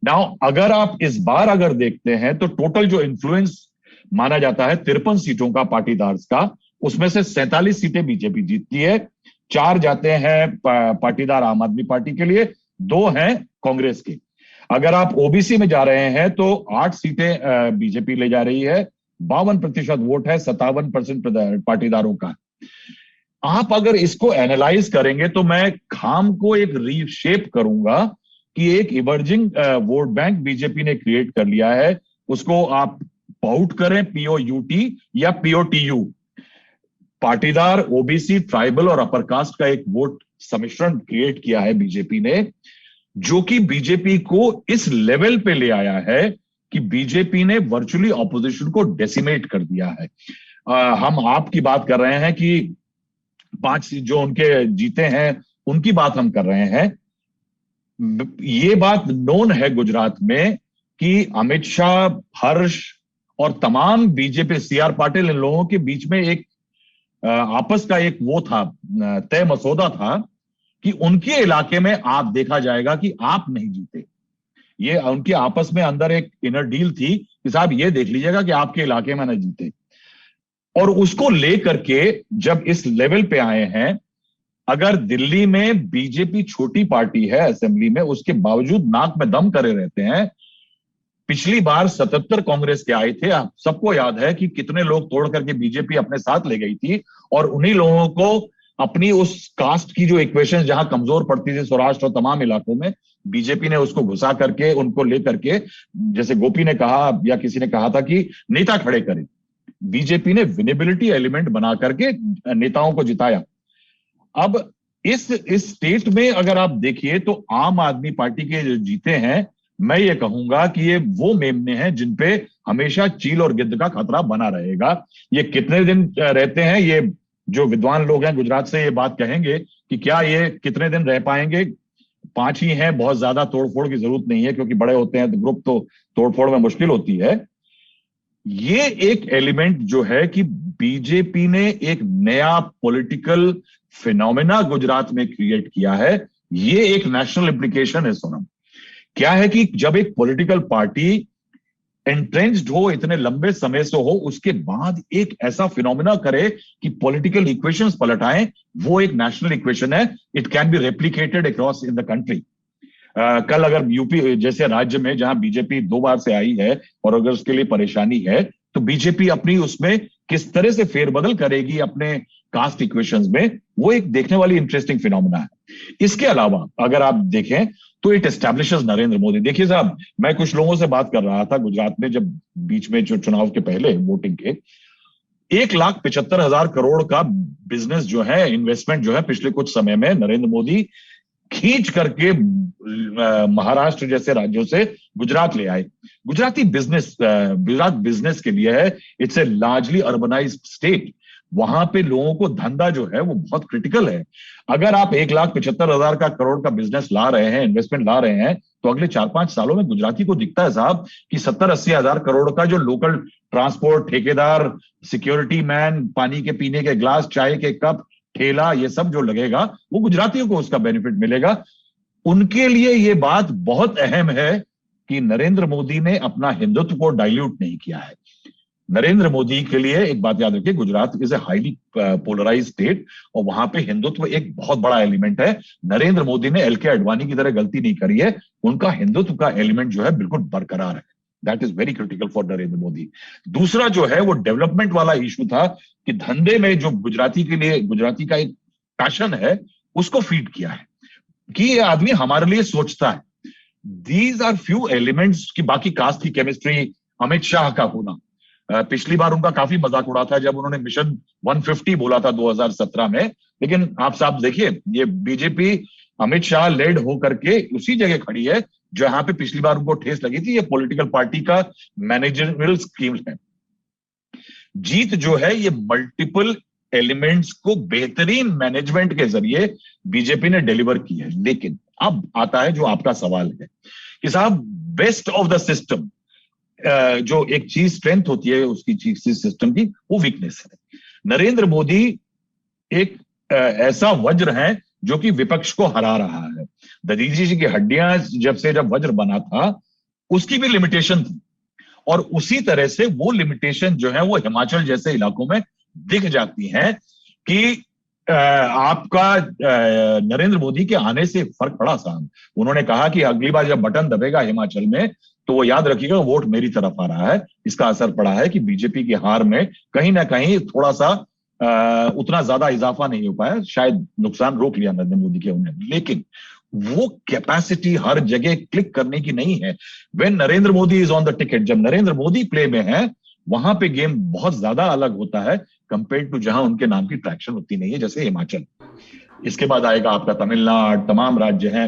नाउ अगर आप इस बार अगर देखते हैं तो टोटल जो इन्फ्लुएंस माना जाता है 53 सीटों का पाटीदार्स का, उसमें से 47 सीटें बीजेपी जीतती है, 4 जाते हैं पाटीदार आम आदमी पार्टी के लिए, 2 हैं कांग्रेस के। अगर आप ओबीसी में जा रहे हैं तो 8 सीटें बीजेपी ले जा रही है, 52% वोट है 57% पाटीदारों का। आप अगर इसको एनालाइज करेंगे तो मैं खाम को एक रीशेप करूंगा कि एक इमर्जिंग वोट बैंक बीजेपी ने क्रिएट कर लिया है। उसको आप पाउट करें POUT या POTU, पाटीदार, ओबीसी, ट्राइबल और अपर कास्ट का एक वोट सम्मिश्रण क्रिएट किया है बीजेपी ने, जो कि बीजेपी को इस लेवल पे ले आया है कि बीजेपी ने वर्चुअली ऑपोजिशन को डेसिमेट कर दिया है। हम आपकी बात कर रहे हैं कि 5 जो उनके जीते हैं उनकी बात हम कर रहे हैं। ये बात नोन है गुजरात में कि अमित शाह, हर्ष और तमाम बीजेपी, CR पाटिल, इन लोगों के बीच में एक आपस का एक वो था, तय मसौदा था कि उनके इलाके में आप देखा जाएगा कि आप नहीं जीते। ये उनके आपस में अंदर एक इनर डील थी कि साहब ये देख लीजिएगा कि आपके इलाके में ना जीते। और उसको लेकर के जब इस लेवल पे आए हैं, अगर दिल्ली में बीजेपी छोटी पार्टी है असेंबली में, उसके बावजूद नाक में दम करे रहते हैं। पिछली बार 77 कांग्रेस के आए थे, सबको याद है कि कितने लोग तोड़ करके बीजेपी अपने साथ ले गई थी, और उन्हीं लोगों को अपनी उस कास्ट की जो इक्वेशन जहां कमजोर पड़ती थी सौराष्ट्र और तमाम इलाकों में, बीजेपी ने उसको घुसा करके उनको लेकर के, जैसे गोपी ने कहा या किसी ने कहा था कि नेता खड़े करें, बीजेपी ने विनेबिलिटी एलिमेंट बना करके नेताओं को जिताया। अब इस स्टेट में अगर आप देखिए तो आम आदमी पार्टी के जो जीते हैं, मैं ये कहूंगा कि ये वो मेमने हैं जिन पे हमेशा चील और गिद्ध का खतरा बना रहेगा। ये कितने दिन रहते हैं, ये जो विद्वान लोग हैं गुजरात से ये बात कहेंगे कि क्या ये कितने दिन रह पाएंगे। 5 ही हैं, बहुत ज्यादा तोड़फोड़ की जरूरत नहीं है, क्योंकि बड़े होते हैं तो ग्रुप तो तोड़फोड़ में मुश्किल होती है। ये एक एलिमेंट जो है कि बीजेपी ने एक नया पॉलिटिकल फिनोमेना गुजरात में क्रिएट किया है। ये एक नेशनल इम्प्लीकेशन है सोनम। क्या है कि जब एक पॉलिटिकल पार्टी एंट्रेंच्ड हो, इतने लंबे समय से हो, उसके बाद एक ऐसा फिनोमेना करे कि पॉलिटिकल इक्वेशंस पलटाएं, वो एक नेशनल इक्वेशन है। It can be replicated across in the country. कल अगर यूपी जैसे राज्य में जहां बीजेपी 2 बार से आई है और अगर उसके लिए परेशानी है, तो बीजेपी अपनी उसमें किस तरह से फेरबदल करेगी अपने कास्ट इक्वेशंस में, वो एक देखने वाली इंटरेस्टिंग फिनोमेना है। इसके अलावा अगर आप देखें तो इट एस्टैब्लिशेस नरेंद्र मोदी। देखिए साहब, मैं कुछ लोगों से बात कर रहा था गुजरात में, जब बीच में जो चुनाव के पहले वोटिंग के 1,75,000 करोड़ का बिजनेस जो है, इन्वेस्टमेंट जो है पिछले कुछ समय में नरेंद्र मोदी खींच करके महाराष्ट्र जैसे राज्यों से गुजरात ले आए। गुजरात बिजनेस के लिए है, it's a largely urbanised state. वहां पे लोगों को धंधा जो है वो बहुत क्रिटिकल है। अगर आप 1,75,000 का करोड़ का बिजनेस ला रहे हैं, इन्वेस्टमेंट ला रहे हैं, तो अगले 4-5 सालों में गुजराती को दिखता है साहब कि 70-80 हजार करोड़ का जो लोकल ट्रांसपोर्ट, ठेकेदार, सिक्योरिटी मैन, पानी के पीने के ग्लास, चाय के कप, ठेला, ये सब जो लगेगा वो गुजरातियों को उसका बेनिफिट मिलेगा। उनके लिए ये बात बहुत अहम है कि नरेंद्र मोदी ने अपना हिंदुत्व को डाइल्यूट नहीं किया है। नरेंद्र मोदी के लिए एक बात याद रखिए, Gujarat is a highly polarise state और वहां पे हिंदुत्व एक बहुत बड़ा एलिमेंट है। नरेंद्र मोदी ने एल.के. आडवाणी की तरह गलती नहीं करी है, उनका हिंदुत्व का एलिमेंट जो है बिल्कुल बरकरार है। That is very critical for Narendra Modi. दूसरा जो है वो डेवलपमेंट वाला इशू था कि धंधे में जो गुजराती के लिए, गुजराती का एक पैशन है, उसको फीड किया है कि ये आदमी हमारे लिए सोचता है। दीज आर फ्यू एलिमेंट्स की बाकी कास्ट की केमिस्ट्री, अमित शाह का होना, पिछली बार उनका काफी मजाक उड़ा था जब उन्होंने मिशन 150 बोला था 2017 में, लेकिन आप साहब देखिए ये बीजेपी अमित शाह लेड होकर के उसी जगह खड़ी है जहां पे पिछली बार उनको ठेस लगी थी। ये पॉलिटिकल पार्टी का मैनेजरियल स्कीम है। जीत जो है ये मल्टीपल एलिमेंट्स को बेहतरीन मैनेजमेंट के जरिए बीजेपी ने डिलीवर की है। लेकिन अब आता है जो आपका सवाल है कि साहब बेस्ट ऑफ द सिस्टम, जो एक चीज स्ट्रेंथ होती है उसकी चीज सिस्टम की, वो वीकनेस है। नरेंद्र मोदी एक ऐसा वज्र है जो कि विपक्ष को हरा रहा है। ददीजी जी की हड्डियां जब वज्र बना था उसकी भी लिमिटेशन थी, और उसी तरह से वो लिमिटेशन जो है वो हिमाचल जैसे इलाकों में दिख जाती है कि आपका नरेंद्र मोदी के आने से फर्क पड़ा साहब। उन्होंने कहा कि अगली बार जब बटन दबेगा हिमाचल में तो वो याद रखिएगा वोट मेरी तरफ आ रहा है। इसका असर पड़ा है कि बीजेपी की हार में कहीं ना कहीं थोड़ा सा उतना ज्यादा इजाफा नहीं हो पाया, शायद नुकसान रोक लिया नरेंद्र मोदी के उन्होंने। लेकिन वो कैपेसिटी हर जगह क्लिक करने की नहीं है। When Narendra Modi is on the ticket, जब नरेंद्र मोदी प्ले में है वहां पे गेम बहुत ज्यादा अलग होता है कंपेयर टू जहां उनके नाम की ट्रैक्शन होती नहीं है, जैसे हिमाचल। इसके बाद आएगा आपका तमिलनाडु, तमाम राज्य हैं।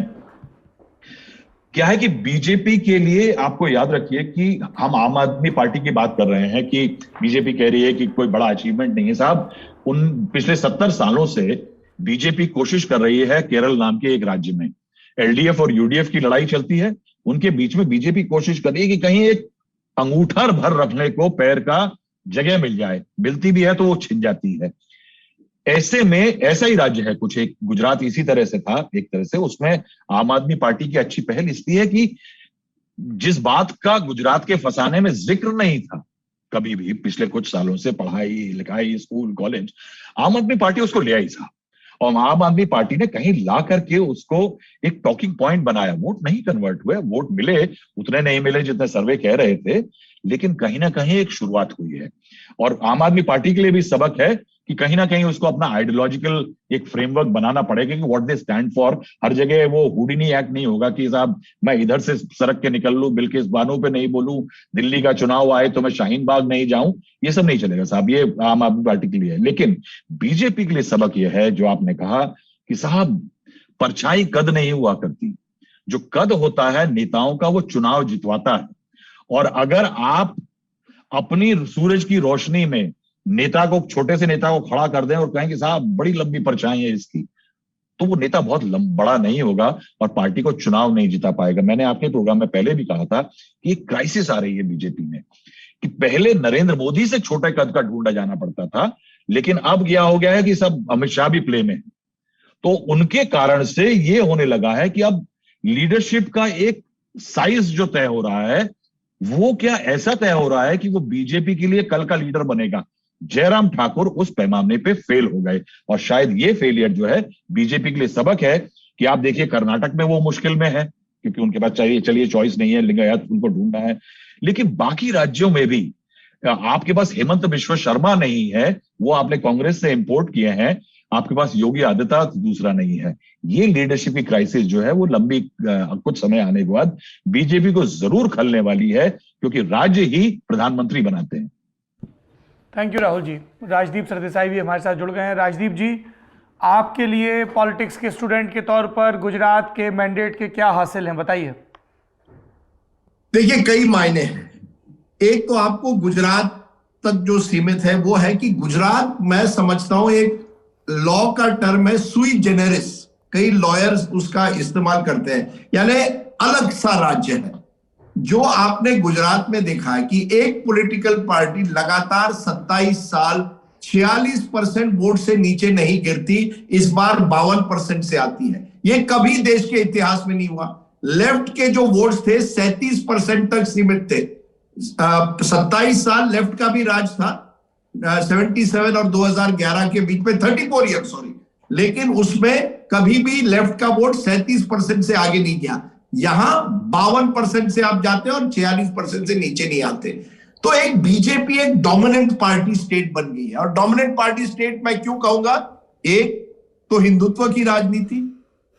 क्या है कि बीजेपी के लिए आपको याद रखिए कि हम आम आदमी पार्टी की बात कर रहे हैं कि बीजेपी कह रही है कि कोई बड़ा अचीवमेंट नहीं है साहब। उन पिछले 70 सालों से बीजेपी कोशिश कर रही है केरल नाम के एक राज्य में, एलडीएफ और यूडीएफ की लड़ाई चलती है, उनके बीच में बीजेपी कोशिश कर रही है कि कहीं एक अंगूठा भर रखने को पैर का जगह मिल जाए, मिलती भी है तो वो छिन जाती है। ऐसे में ऐसा ही राज्य है कुछ, एक गुजरात इसी तरह से था एक तरह से। उसमें आम आदमी पार्टी की अच्छी पहल इसलिए है कि जिस बात का गुजरात के फंसाने में जिक्र नहीं था कभी भी पिछले कुछ सालों से, पढ़ाई लिखाई, स्कूल कॉलेज, आम आदमी पार्टी उसको ले आई साहब। और आम आदमी पार्टी ने कहीं ला करके उसको एक टॉकिंग पॉइंट बनाया। वोट नहीं कन्वर्ट हुए, वोट मिले उतने नहीं मिले जितने सर्वे कह रहे थे, लेकिन कहीं ना कहीं एक शुरुआत हुई है। और आम आदमी पार्टी के लिए भी सबक है कि कहीं ना कहीं उसको अपना आइडियोलॉजिकल एक फ्रेमवर्क बनाना पड़ेगा कि व्हाट दे स्टैंड फॉर। हर जगह वो हुडिनी एक्ट नहीं होगा कि साहब मैं इधर से सड़क के निकल लूं, बिल्किस बानो पे नहीं बोलूं, दिल्ली का चुनाव आए तो मैं शाहीन बाग नहीं जाऊं, ये सब नहीं चलेगा साहब। ये आम आदमी पार्टी के लिए है। लेकिन बीजेपी के लिए सबक यह है जो आपने कहा कि साहब परछाई कद नहीं हुआ करती, जो कद होता है नेताओं का वो चुनाव जितवाता है। और अगर आप अपनी सूरज की रोशनी में नेता को, छोटे से नेता को खड़ा कर दें और कहें कि साहब बड़ी लंबी परछाई है इसकी, तो वो नेता बहुत बड़ा नहीं होगा और पार्टी को चुनाव नहीं जिता पाएगा। मैंने आपके प्रोग्राम में पहले भी कहा था कि एक क्राइसिस आ रही है बीजेपी में कि पहले नरेंद्र मोदी से छोटे कद का ढूंढा जाना पड़ता था, लेकिन अब क्या हो गया है कि सब अमित शाह भी प्ले में, तो उनके कारण से ये होने लगा है कि अब लीडरशिप का एक साइज जो तय हो रहा है वो क्या ऐसा तय हो रहा है कि वो बीजेपी के लिए कल का लीडर बनेगा। जयराम ठाकुर उस पैमाने पे फेल हो गए और शायद ये फेलियर जो है बीजेपी के लिए सबक है कि आप देखिए कर्नाटक में वो मुश्किल में है क्योंकि उनके पास चलिए चॉइस नहीं है, लिंगायत उनको ढूंढना है। लेकिन बाकी राज्यों में भी आपके पास हेमंत बिश्व शर्मा नहीं है, वो आपने कांग्रेस से इंपोर्ट किए हैं, आपके पास योगी आदित्यनाथ दूसरा नहीं है। ये लीडरशिप की क्राइसिस जो है वो लंबी कुछ समय आने के बाद बीजेपी को जरूर खलने वाली है क्योंकि राज्य ही प्रधानमंत्री बनाते हैं। Thank you Rahul ji. राजदीप सरदेसाई भी हमारे साथ जुड़ गए हैं। राजदीप जी, आपके लिए पॉलिटिक्स के स्टूडेंट के तौर पर गुजरात के मैंडेट के क्या हासिल हैं, बताइए। देखिए, कई मायने हैं। एक तो आपको गुजरात तक जो सीमित है वो है कि गुजरात, मैं समझता हूं, एक लॉ का टर्म है सुई जेनेरिस, कई लॉयर्स उसका इस्तेमाल करते हैं, यानी अलग सा राज्य है। जो आपने गुजरात में देखा है कि एक पॉलिटिकल पार्टी लगातार 27 साल 46% वोट से नीचे नहीं गिरती, इस बार 52% से आती है। यह कभी देश के इतिहास में नहीं हुआ। लेफ्ट के जो वोट्स थे 37% तक सीमित थे। 27 साल लेफ्ट का भी राज था, 77 और 2011 के बीच में 34 ईयर, सॉरी, लेकिन उसमें कभी भी लेफ्ट का वोट 37% से आगे नहीं गया। यहां 52% से आप जाते हैं और 46% से नीचे नहीं आते। तो एक बीजेपी एक डोमिनेंट पार्टी स्टेट बन गई है। और डोमिनेंट पार्टी स्टेट मैं क्यों कहूंगा, एक तो हिंदुत्व की राजनीति,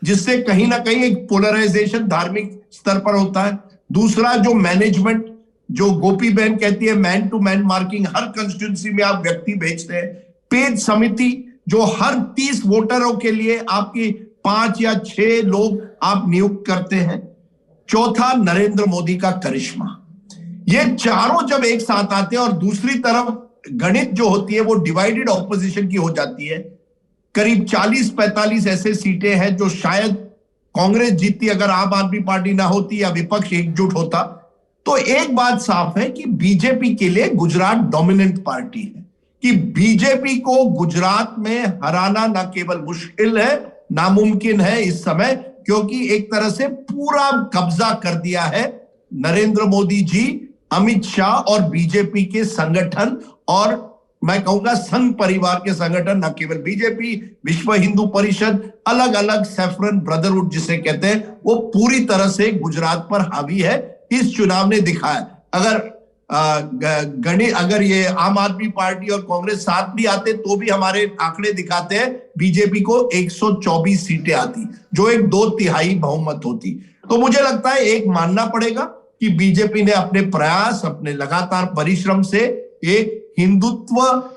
जिससे कहीं ना कहीं एक पोलराइजेशन धार्मिक स्तर पर होता है। दूसरा, जो मैनेजमेंट, जो गोपी बहन कहती है मैन टू मैन मार्किंग, हर कंस्टिट्यूंसी में आप व्यक्ति भेजते हैं। पेज समिति, जो हर 30 वोटरों के लिए आपकी 5 या 6 लोग आप नियुक्त करते हैं। चौथा, नरेंद्र मोदी का करिश्मा। ये चारों जब एक साथ आते हैं और दूसरी तरफ गणित जो होती है वो डिवाइडेड ऑपोजिशन की हो जाती है। करीब 40-45 ऐसे सीटें हैं जो शायद कांग्रेस जीतती अगर आम आदमी पार्टी ना होती या विपक्ष एकजुट होता। तो एक बात साफ है कि बीजेपी के लिए गुजरात डोमिनेंट पार्टी है, कि बीजेपी को गुजरात में हराना न केवल मुश्किल है, नामुमकिन है इस समय, क्योंकि एक तरह से पूरा कब्जा कर दिया है नरेंद्र मोदी जी, अमित शाह और बीजेपी के संगठन, और मैं कहूंगा संघ परिवार के संगठन, न केवल बीजेपी, विश्व हिंदू परिषद, अलग अलग सैफरन ब्रदरहुड जिसे कहते हैं, वो पूरी तरह से गुजरात पर हावी है। इस चुनाव ने दिखाया, अगर ये आम आदमी पार्टी और कांग्रेस साथ भी आते तो भी हमारे आंकड़े दिखाते हैं बीजेपी को 124 सीटें आती, जो एक 2/3 बहुमत होती। तो मुझे लगता है एक मानना पड़ेगा कि बीजेपी ने अपने प्रयास, अपने लगातार परिश्रम से एक हिंदुत्व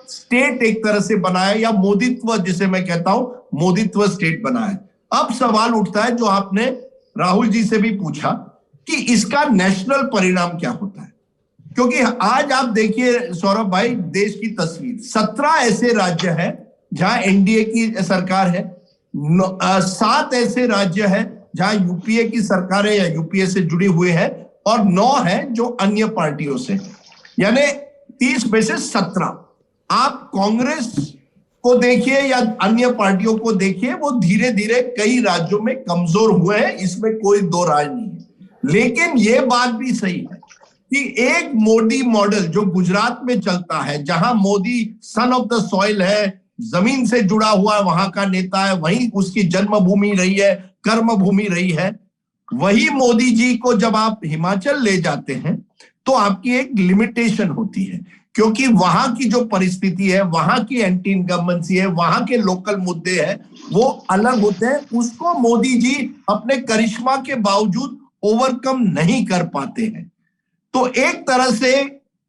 स्टेट एक तरह से बनाया, या मोदित्व जिसे मैं कहता हूं, मोदित्व स्टेट बनाया। अब सवाल उठता है जो आपने राहुल जी से भी पूछा कि इसका नेशनल परिणाम क्या होता है। क्योंकि आज आप देखिए सौरभ भाई, देश की तस्वीर, 17 ऐसे राज्य हैं जहां एनडीए की सरकार है, 7 ऐसे राज्य हैं जहां यूपीए की सरकार है या यूपीए से जुड़े हुए हैं, और 9 हैं जो अन्य पार्टियों से, यानी 30 में से 17। आप कांग्रेस को देखिए या अन्य पार्टियों को देखिए, वो धीरे धीरे कई राज्यों में कमजोर हुए हैं, इसमें कोई दो राय नहीं है। लेकिन ये बात भी सही है कि एक मोदी मॉडल जो गुजरात में चलता है, जहां Modi son of the soil है, जमीन से जुड़ा हुआ वहां का नेता है, वहीं उसकी जन्मभूमि रही है, कर्मभूमि रही है, वही मोदी जी को जब आप हिमाचल ले जाते हैं तो आपकी एक लिमिटेशन होती है, क्योंकि वहां की जो परिस्थिति है, वहां की एंटी इनकम्बेंसी है, वहां के लोकल मुद्दे हैं, वो अलग होते हैं। उसको मोदी जी अपने करिश्मा के बावजूद ओवरकम नहीं कर पाते हैं। तो एक तरह से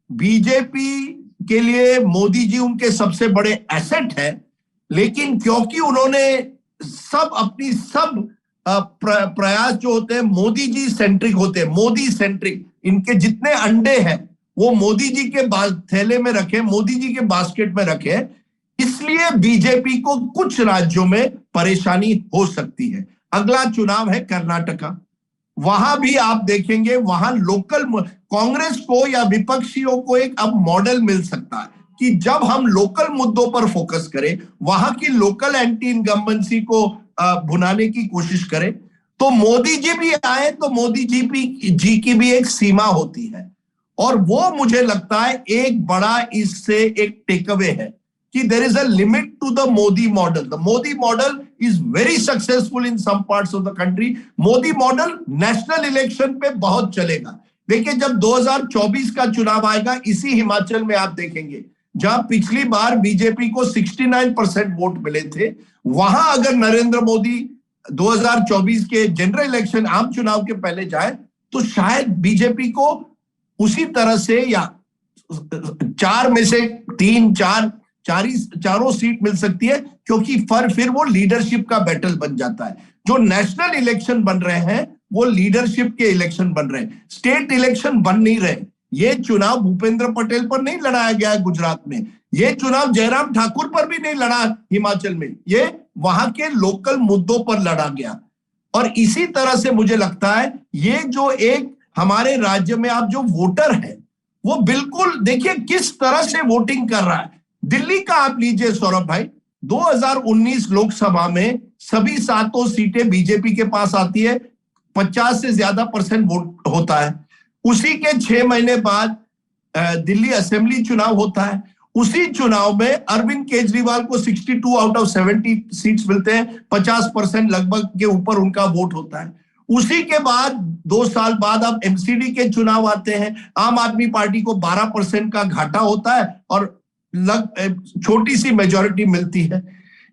बीजेपी के लिए मोदी जी उनके सबसे बड़े एसेट है, लेकिन क्योंकि उन्होंने अपनी प्रयास जो होते हैं मोदी जी सेंट्रिक होते हैं, मोदी सेंट्रिक, इनके जितने अंडे हैं वो मोदी जी के थैले में रखे, मोदी जी के बास्केट में रखे, इसलिए बीजेपी को कुछ राज्यों में परेशानी हो सकती है। अगला चुनाव है कर्नाटका, वहां भी आप देखेंगे, वहां लोकल कांग्रेस को या विपक्षियों को एक अब मॉडल मिल सकता है कि जब हम लोकल मुद्दों पर फोकस करें, वहां की लोकल एंटी इनकम्बेंसी को भुनाने की कोशिश करें, तो मोदी जी भी आए तो मोदी जी की भी एक सीमा होती है। और वो मुझे लगता है एक बड़ा इससे एक टेक अवे है कि there is a limit to the Modi model. The Modi model is very successful in some parts of the country. Modi model national election पे बहुत चलेगा। देखिए, जब 2024 का चुनाव आएगा, इसी हिमाचल में आप देखेंगे जहां पिछली बार बीजेपी को 69% वोट मिले थे, वहां अगर नरेंद्र मोदी 2024 के जनरल इलेक्शन, आम चुनाव के पहले जाए, तो शायद बीजेपी को उसी तरह से या 4 में से 3, 4, चारों सीट मिल सकती है, क्योंकि फिर वो लीडरशिप का बैटल बन जाता है। जो नेशनल इलेक्शन बन रहे हैं वो लीडरशिप के इलेक्शन बन रहे हैं, स्टेट इलेक्शन बन नहीं रहे। ये चुनाव भूपेंद्र पटेल पर नहीं लड़ाया गया है गुजरात में, ये चुनाव जयराम ठाकुर पर भी नहीं लड़ा हिमाचल में, ये वहां के लोकल मुद्दों पर लड़ा गया। और इसी तरह से मुझे लगता है ये जो एक हमारे राज्य में आप जो वोटर है वो बिल्कुल देखिए किस तरह से वोटिंग कर रहा है। दिल्ली का आप लीजिए सौरभ भाई, 2019 लोकसभा में सभी 7 सीटें बीजेपी के पास आती है, 50 से ज्यादा % वोट होता है। उसी के 6 महीने बाद दिल्ली असेंबली चुनाव होता है। उसी चुनाव में अरविंद केजरीवाल को 62 आउट ऑफ 70 सीट्स मिलते हैं, 50% लगभग के ऊपर उनका वोट होता है। उसी के बाद 2 साल बाद अब एमसीडी के चुनाव आते हैं, आम आदमी पार्टी को 12% का घाटा होता है और छोटी सी मेजॉरिटी मिलती है।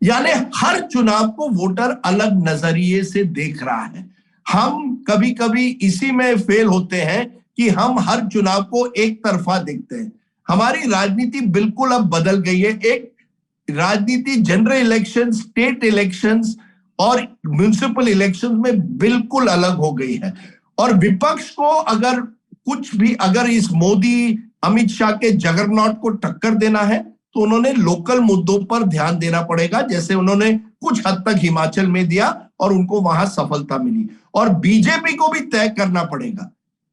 यानी हर चुनाव को वोटर अलग नजरिए से देख रहा है। हम कभी कभी इसी में फेल होते हैं कि हम हर चुनाव को एक तरफा देखते हैं। हमारी राजनीति बिल्कुल अब बदल गई है। एक राजनीति जनरल इलेक्शन, स्टेट इलेक्शंस और म्युनिसिपल इलेक्शंस में बिल्कुल अलग हो गई है। और विपक्ष को अगर इस मोदी अमित शाह के जगरनॉट को टक्कर देना है तो उन्होंने लोकल मुद्दों पर ध्यान देना पड़ेगा, जैसे उन्होंने कुछ हद तक हिमाचल में दिया और उनको वहां सफलता मिली। और बीजेपी को भी तय करना पड़ेगा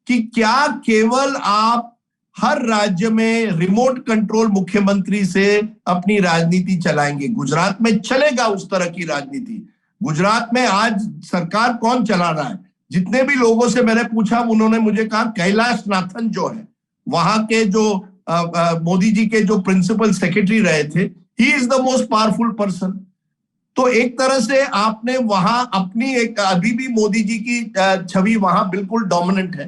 कि क्या केवल आप हर राज्य में रिमोट कंट्रोल मुख्यमंत्री से अपनी राजनीति चलाएंगे। गुजरात में चलेगा उस तरह की राजनीति। गुजरात में आज सरकार कौन चला रहा है? जितने भी लोगों से मैंने पूछा उन्होंने मुझे कहा कैलाश नाथन जो है वहां के जो मोदी जी के जो प्रिंसिपल सेक्रेटरी रहे थे, he is the most powerful person. तो एक तरह से आपने वहां अपनी अभी भी मोदी जी की छवि वहां बिल्कुल डोमिनेंट है,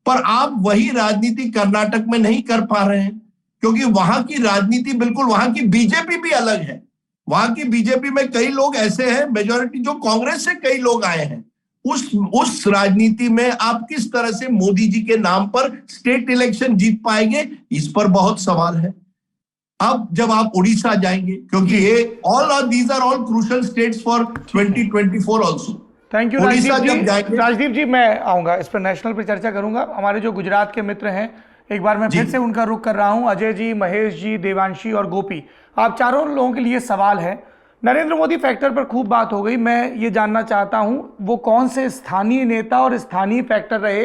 पर आप वही राजनीति कर्नाटक में नहीं कर पा रहे हैं, क्योंकि वहां की राजनीति बिल्कुल, वहां की बीजेपी भी अलग है। वहां की बीजेपी में कई लोग ऐसे हैं, मेजॉरिटी जो कांग्रेस से कई लोग आए हैं। उस राजनीति में आप किस तरह से मोदी जी के नाम पर स्टेट इलेक्शन जीत पाएंगे, इस पर बहुत सवाल है। अब जब आप उड़ीसा जाएंगे, क्योंकि ये these are all crucial states for 2024 also. Thank you Rajdeep ji, मैं आऊंगा इस पर, नेशनल पर चर्चा करूंगा। हमारे जो गुजरात के मित्र हैं, एक बार मैं फिर से उनका रुख कर रहा हूं। अजय जी, महेश जी, देवांशी और गोपी, आप चारों लोगों के लिए सवाल है। नरेंद्र मोदी फैक्टर पर खूब बात हो गई। मैं ये जानना चाहता हूं वो कौन से स्थानीय नेता और स्थानीय फैक्टर रहे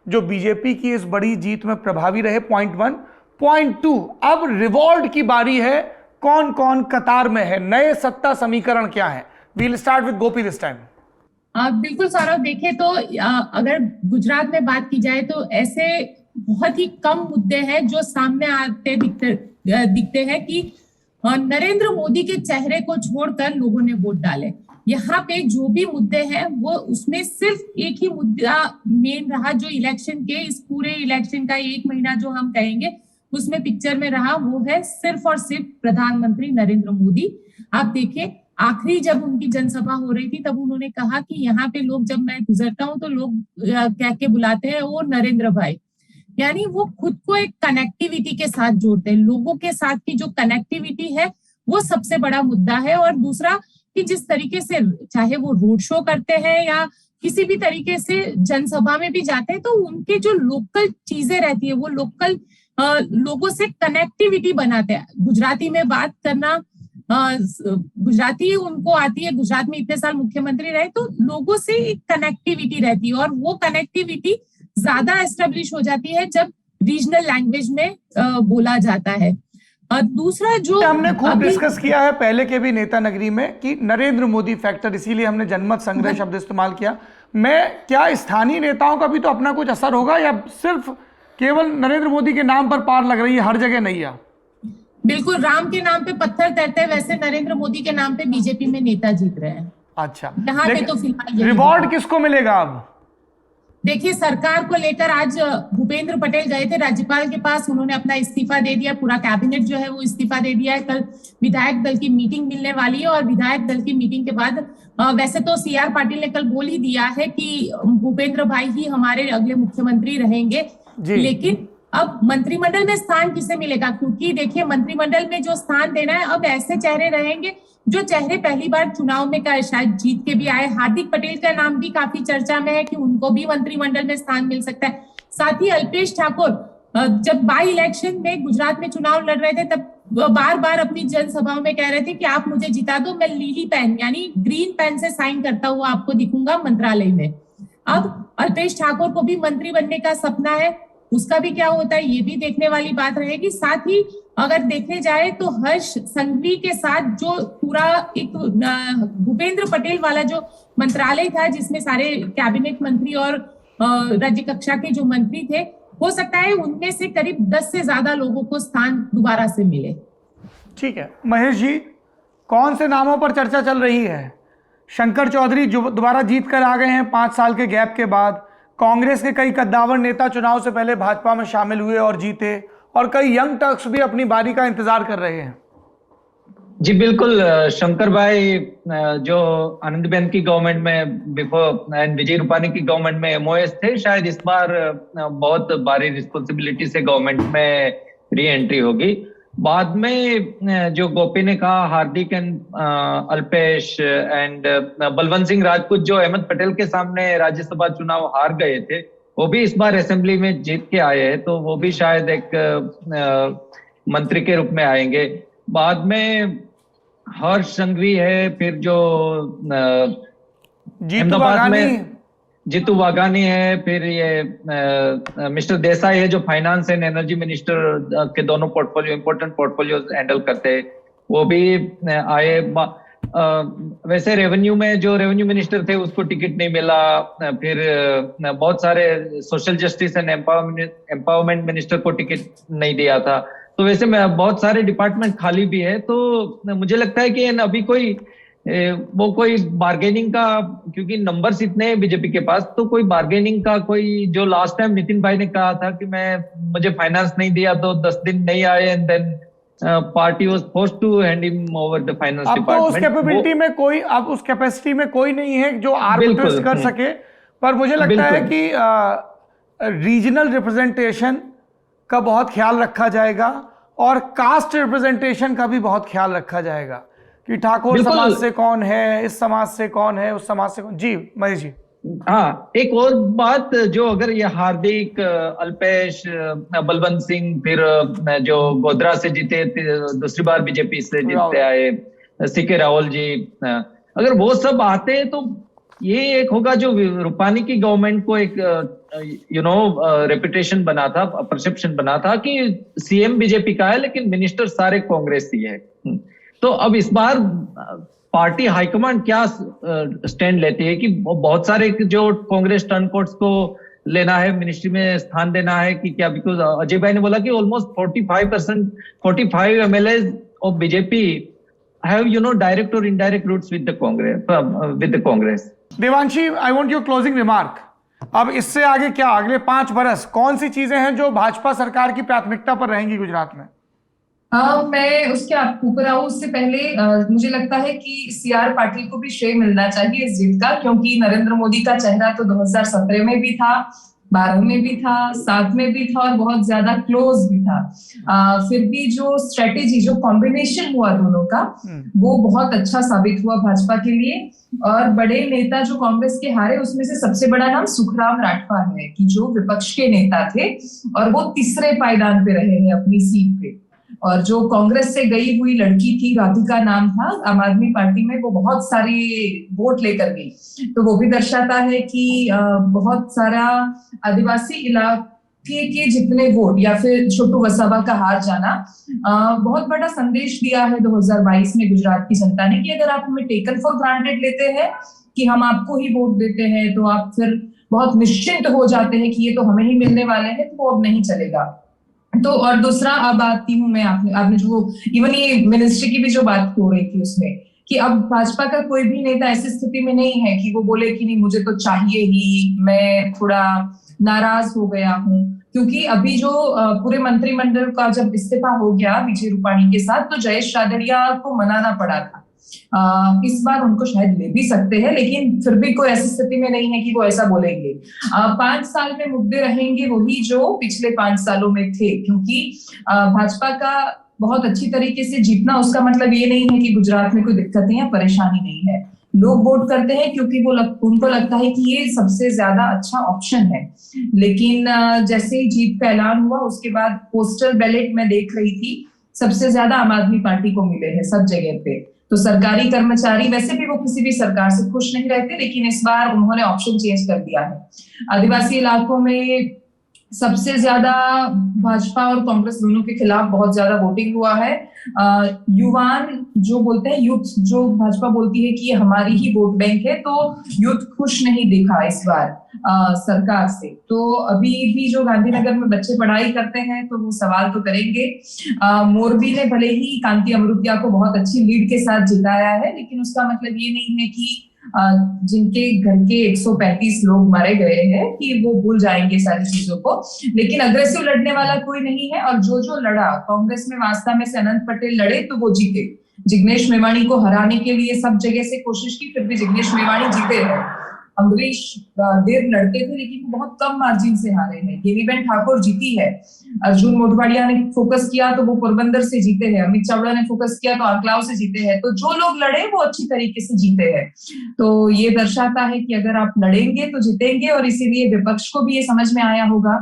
जो बीजेपी की इस बड़ी जीत में प्रभावी रहे, पॉइंट 1। पॉइंट 2, अब रिवॉल्ट की बारी है, कौन कौन कतार में है, नए सत्ता समीकरण क्या है? We'll start with Gopi this time. बिल्कुल सौरभ, देखें तो अगर गुजरात में बात की जाए तो ऐसे बहुत ही कम मुद्दे हैं जो सामने आते दिखते हैं कि नरेंद्र मोदी के चेहरे को छोड़कर लोगों ने वोट डाले। यहाँ पे जो भी मुद्दे हैं वो उसमें सिर्फ एक ही मुद्दा मेन रहा जो इलेक्शन के, इस पूरे इलेक्शन का 1 महीना जो हम कहेंगे उसमें पिक्चर में रहा, वो है सिर्फ और सिर्फ प्रधानमंत्री नरेंद्र मोदी। आप देखिए आखिरी जब उनकी जनसभा हो रही थी तब उन्होंने कहा कि यहाँ पे लोग, जब मैं गुजरता हूँ तो लोग कह के बुलाते हैं वो नरेंद्र भाई, यानी वो खुद को एक कनेक्टिविटी के साथ जोड़ते हैं। लोगों के साथ की जो कनेक्टिविटी है वो सबसे बड़ा मुद्दा है। और दूसरा कि जिस तरीके से चाहे वो रोड शो करते हैं या किसी भी तरीके से जनसभा में भी जाते हैं तो उनके जो लोकल चीजें रहती है वो लोकल लोगों से कनेक्टिविटी बनाते हैं। गुजराती में बात करना, गुजराती उनको आती है, गुजरात में इतने साल मुख्यमंत्री रहे, तो लोगों से एक कनेक्टिविटी रहती है और वो कनेक्टिविटी ज्यादा एस्टेब्लिश हो जाती है जब रीजनल लैंग्वेज में बोला जाता है। दूसरा जो हमने खूब डिस्कस किया है पहले के भी नेता नगरी में कि नरेंद्र मोदी फैक्टर, इसीलिए हमने जनमत संग्रह शब्द इस्तेमाल किया। क्या स्थानीय नेताओं का भी तो अपना कुछ असर होगा या सिर्फ केवल नरेंद्र मोदी के नाम पर पार लग रही है, हर जगह नहीं है? बिल्कुल, राम के नाम पे पत्थर तैरते हैं, वैसे नरेंद्र मोदी के नाम पे बीजेपी में नेता जीत रहे हैं। अच्छा, यहाँ पे तो फिलहाल रिवॉर्ड किसको मिलेगा अब? देखिए, सरकार को लेकर आज भूपेंद्र पटेल गए थे राज्यपाल के पास, उन्होंने अपना इस्तीफा दे दिया, पूरा कैबिनेट जो है वो इस्तीफा दे दिया है। कल विधायक दल की मीटिंग मिलने वाली है और विधायक दल की मीटिंग के बाद वैसे तो CR पाटिल ने कल बोल ही दिया है कि भूपेंद्र भाई ही हमारे अगले मुख्यमंत्री रहेंगे, लेकिन अब मंत्रिमंडल में स्थान किसे मिलेगा, क्योंकि देखिए मंत्रिमंडल में जो स्थान देना है, अब ऐसे चेहरे रहेंगे जो चेहरे पहली बार चुनाव में का शायद जीत के भी आए। हार्दिक पटेल का नाम भी काफी चर्चा में है कि उनको भी मंत्रिमंडल में स्थान मिल सकता है। साथ ही अल्पेश ठाकोर जब बाई इलेक्शन में गुजरात में चुनाव लड़ रहे थे, तब बार बार अपनी जनसभाओं में कह रहे थे कि आप मुझे जिता दो, मैं लीली पेन यानी ग्रीन पेन से साइन करता हुआ आपको दिखूंगा मंत्रालय में। अब अल्पेश ठाकोर को भी मंत्री बनने का सपना है, उसका भी क्या होता है ये भी देखने वाली बात रहेगी। साथ ही अगर देखने जाए तो हर्ष संघवी के साथ जो पूरा एक भूपेंद्र पटेल वाला जो मंत्रालय था, जिसमें सारे कैबिनेट मंत्री और राज्य कक्षा के जो मंत्री थे, हो सकता है उनमें से करीब 10 से ज्यादा लोगों को स्थान दोबारा से मिले। ठीक है महेश जी, कौन से नामों पर चर्चा चल रही है? शंकर चौधरी जो दोबारा जीत कर आ गए हैं 5 साल के गैप के बाद। कांग्रेस के कई कद्दावर नेता चुनाव से पहले भाजपा में शामिल हुए और जीते, और कई यंग टर्क्स भी अपनी बारी का इंतजार कर रहे हैं। जी बिल्कुल, शंकर भाई जो आनंदीबेन की गवर्नमेंट में बिफोर एंड विजय रूपानी की गवर्नमेंट में एमओएस थे, शायद इस बार बहुत भारी रिस्पॉन्सिबिलिटी से गवर्नमेंट में री एंट्री होगी। बाद में जो गोपी ने कहा, हार्दिक एंड अल्पेश एंड बलवंत सिंह राजपूत जो अहमद पटेल के सामने राज्यसभा चुनाव हार गए थे, वो भी इस बार असेंबली में जीत के आए हैं, तो वो भी शायद एक मंत्री के रूप में आएंगे। बाद में हर्ष संघवी है, फिर जो अहमदाबाद में जीतू वाघानी है, फिर ये मिस्टर देसाई है जो फाइनेंस एंड एनर्जी मिनिस्टर के दोनों पोर्टफोलियो इंपॉर्टेंट पोर्टफोलियो हैंडल करते हैं, वो भी आए। वैसे रेवेन्यू में जो रेवेन्यू मिनिस्टर थे उसको टिकट नहीं मिला, फिर बहुत सारे social justice and empowerment minister को टिकट नहीं दिया था, तो वैसे में बहुत सारे डिपार्टमेंट खाली भी है। तो मुझे लगता है कि अभी कोई बार्गेनिंग का, क्योंकि नंबर्स इतने हैं बीजेपी के पास, तो कोई बार्गेनिंग का कोई, जो लास्ट टाइम नितिन भाई ने कहा था कि मुझे फाइनेंस नहीं दिया तो 10 दिन नहीं आए and then party was forced to hand him over the finance department. अब तो उस कैपेबिलिटी में कोई, अब उस कैपेसिटी में कोई नहीं है जो आर्बिट्रेज कर सके। पर मुझे लगता है कि रीजनल रिप्रेजेंटेशन का बहुत ख्याल रखा जाएगा और कास्ट रिप्रेजेंटेशन का भी बहुत ख्याल रखा जाएगा कि ठाकुर समाज से कौन है, इस समाज से कौन है, उस समाज से कौन। जी महेश जी। हाँ, एक और बात, जो अगर ये हार्दिक, अल्पेश, बलवंत सिंह, फिर जो गोधरा से जीते दूसरी बार बीजेपी से जीतते आए सीके राहुल जी, अगर वो सब आते हैं तो ये एक होगा जो रूपानी की गवर्नमेंट को एक रेपुटेशन बना था, परसेप्शन बना था कि सीएम बीजेपी का है लेकिन मिनिस्टर सारे कांग्रेसी है। तो अब इस बार पार्टी हाईकमांड क्या स्टैंड लेती है कि बहुत सारे जो कांग्रेस टर्नकोट्स को लेना है, मिनिस्ट्री में स्थान देना है कि क्या, बिकॉज अजय भाई ने बोला कि almost 45 MLA of BJP have direct और indirect roots with the Congress. Devanshi, I want your closing remark. अब इससे आगे क्या, अगले 5 बरस कौन सी चीजें हैं जो भाजपा सरकार की प्राथमिकता पर रहेंगी गुजरात में? मैं उसके ऊपर आऊं उससे पहले मुझे लगता है कि सीआर पाटिल को भी श्रेय मिलना चाहिए इस जीत का, क्योंकि नरेंद्र मोदी का चेहरा तो 2017 में भी था, 12 में भी था, 7 में भी था और बहुत ज्यादा क्लोज भी था। फिर भी जो स्ट्रेटेजी, जो कॉम्बिनेशन हुआ दोनों का, वो बहुत अच्छा साबित हुआ भाजपा के लिए। और बड़े नेता जो कांग्रेस के हारे, उसमें से सबसे बड़ा नाम सुखराम राठवा है कि जो विपक्ष के नेता थे और वो तीसरे पायदान पे रहे हैं अपनी सीट पे। और जो कांग्रेस से गई हुई लड़की थी, राधिका नाम था, आम आदमी पार्टी में वो बहुत सारी वोट लेकर गई, तो वो भी दर्शाता है कि बहुत सारा आदिवासी इलाके के जितने वोट या फिर छोटू वसावा का हार जाना बहुत बड़ा संदेश दिया है 2022 में गुजरात की जनता ने कि अगर आप हमें टेकन फॉर ग्रांटेड लेते हैं कि हम आपको ही वोट देते हैं, तो आप फिर बहुत निश्चिंत हो जाते हैं कि ये तो हमें ही मिलने वाले हैं, तो वो अब नहीं चलेगा। तो और दूसरा, अब आती हूँ मैं, आपने जो इवन ये मिनिस्ट्री की भी जो बात हो रही थी उसमें, कि अब भाजपा का कोई भी नेता ऐसी स्थिति में नहीं है कि वो बोले कि नहीं मुझे तो चाहिए ही, मैं थोड़ा नाराज हो गया हूँ। क्योंकि अभी जो पूरे मंत्रिमंडल का जब इस्तीफा हो गया विजय रूपाणी के साथ, तो जयेश रादड़िया को मनाना पड़ा था इस बार उनको शायद ले भी सकते हैं, लेकिन फिर भी कोई ऐसी स्थिति में नहीं है कि वो ऐसा बोलेंगे। 5 साल में मुद्दे रहेंगे वही जो पिछले 5 सालों में थे, क्योंकि भाजपा का बहुत अच्छी तरीके से जीतना उसका मतलब ये नहीं है कि गुजरात में कोई दिक्कतें या परेशानी नहीं है। लोग वोट करते हैं क्योंकि उनको लगता है कि ये सबसे ज्यादा अच्छा ऑप्शन है। लेकिन जैसे ही जीत का ऐलान हुआ उसके बाद पोस्टल बैलेट में देख रही थी, सबसे ज्यादा आम आदमी पार्टी को मिले हैं सब जगह पे। तो सरकारी कर्मचारी, वैसे भी वो किसी भी सरकार से खुश नहीं रहते, लेकिन इस बार उन्होंने ऑप्शन चेंज कर दिया है। आदिवासी इलाकों में सबसे ज्यादा भाजपा और कांग्रेस दोनों के खिलाफ बहुत ज्यादा वोटिंग हुआ है। युवान जो बोलते हैं, यूथ जो भाजपा बोलती है कि ये हमारी ही वोट बैंक है, तो यूथ खुश नहीं दिखा इस बार सरकार से। तो अभी भी जो गांधीनगर में बच्चे पढ़ाई करते हैं तो वो सवाल तो करेंगे। मोरबी ने भले ही कांति अमृतिया को बहुत अच्छी लीड के साथ जिताया है, लेकिन उसका मतलब ये नहीं है कि जिनके घर के 135 लोग मारे गए हैं कि वो भूल जाएंगे सारी चीजों को। लेकिन अग्रेसिव लड़ने वाला कोई नहीं है, और जो लड़ा कांग्रेस में वास्ता में से अनंत पटेल लड़े तो वो जीते। जिग्नेश मेवाणी को हराने के लिए सब जगह से कोशिश की, फिर भी जिग्नेश मेवाणी जीते हैं। अमरीश देव लड़ते थे लेकिन वो बहुत कम मार्जिन से हारे हैं। गेनीबेन ठाकुर जीती है। अर्जुन मोढवाडिया ने फोकस किया तो वो पोरबंदर से जीते हैं। अमित चावड़ा ने फोकस किया तो आंकलाव से जीते हैं। तो जो लोग लड़े वो अच्छी तरीके से जीते हैं। तो ये दर्शाता है कि अगर आप लड़ेंगे तो जीतेंगे, और इसीलिए विपक्ष को भी ये समझ में आया होगा।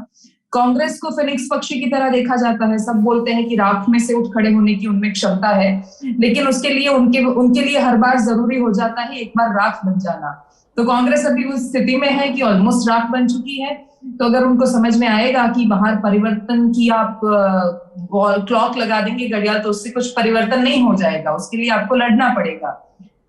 कांग्रेस को फिनिक्स पक्षी की तरह देखा जाता है। सब बोलते हैं कि राख में से उठ खड़े होने की उनमें क्षमता है, लेकिन उसके लिए उनके लिए हर बार जरूरी हो जाता है एक बार राख बन जाना। तो कांग्रेस अभी उस स्थिति में है कि ऑलमोस्ट राख बन चुकी है। तो अगर उनको समझ में आएगा कि बाहर परिवर्तन की आप क्लॉक लगा देंगे घड़ियाल, तो उससे कुछ परिवर्तन नहीं हो जाएगा, उसके लिए आपको लड़ना पड़ेगा।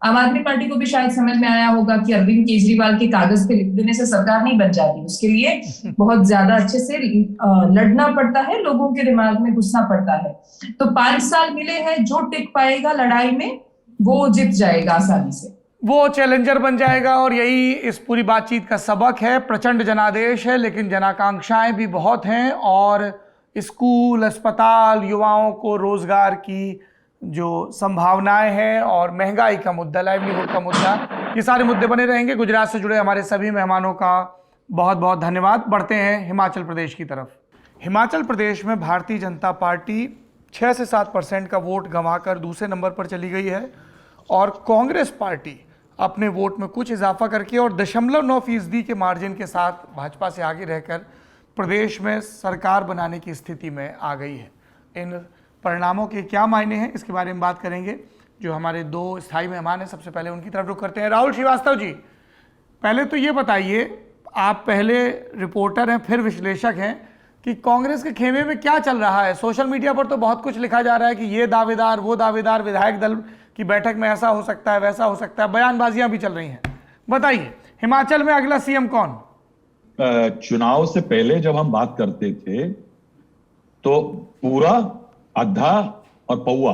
आम आदमी पार्टी को भी शायद समझ में आया होगा कि अरविंद केजरीवाल के कागज पे लिख देने से सरकार नहीं बन जाती, उसके लिए बहुत ज्यादा अच्छे से लड़ना पड़ता है, लोगों के दिमाग में घुसना पड़ता है। तो 5 साल मिले हैं, जो टिक पाएगा लड़ाई में वो जीत जाएगा आसानी से, वो चैलेंजर बन जाएगा। और यही इस पूरी बातचीत का सबक है। प्रचंड जनादेश है, लेकिन जनाकांक्षाएं भी बहुत हैं, और स्कूल, अस्पताल, युवाओं को रोजगार की जो संभावनाएं हैं, और महंगाई का मुद्दा, लाइवलीहुड का मुद्दा, ये सारे मुद्दे बने रहेंगे। गुजरात से जुड़े हमारे सभी मेहमानों का बहुत बहुत धन्यवाद। बढ़ते हैं हिमाचल प्रदेश की तरफ। हिमाचल प्रदेश में भारतीय जनता पार्टी 6 से 7% का वोट गंवाकर दूसरे नंबर पर चली गई है, और कांग्रेस पार्टी अपने वोट में कुछ इजाफा करके और 0.9% के मार्जिन के साथ भाजपा से आगे रहकर प्रदेश में सरकार बनाने की स्थिति में आ गई है। इन परिणामों के क्या मायने हैं, इसके बारे में बात करेंगे। जो हमारे 2 स्थायी मेहमान हैं, सबसे पहले उनकी तरफ रुख करते हैं। राहुल श्रीवास्तव जी, पहले तो ये बताइए, आप पहले रिपोर्टर हैं फिर विश्लेषक हैं, कि कांग्रेस के खेमे में क्या चल रहा है। सोशल मीडिया पर तो बहुत कुछ लिखा जा रहा है कि ये दावेदार, वो दावेदार, विधायक दल की बैठक में ऐसा हो सकता है, वैसा हो सकता है, बयानबाजियां भी चल रही हैं। बताइए, हिमाचल में अगला सीएम कौन? चुनाव से पहले जब हम बात करते थे तो पूरा, आधा और पौआ,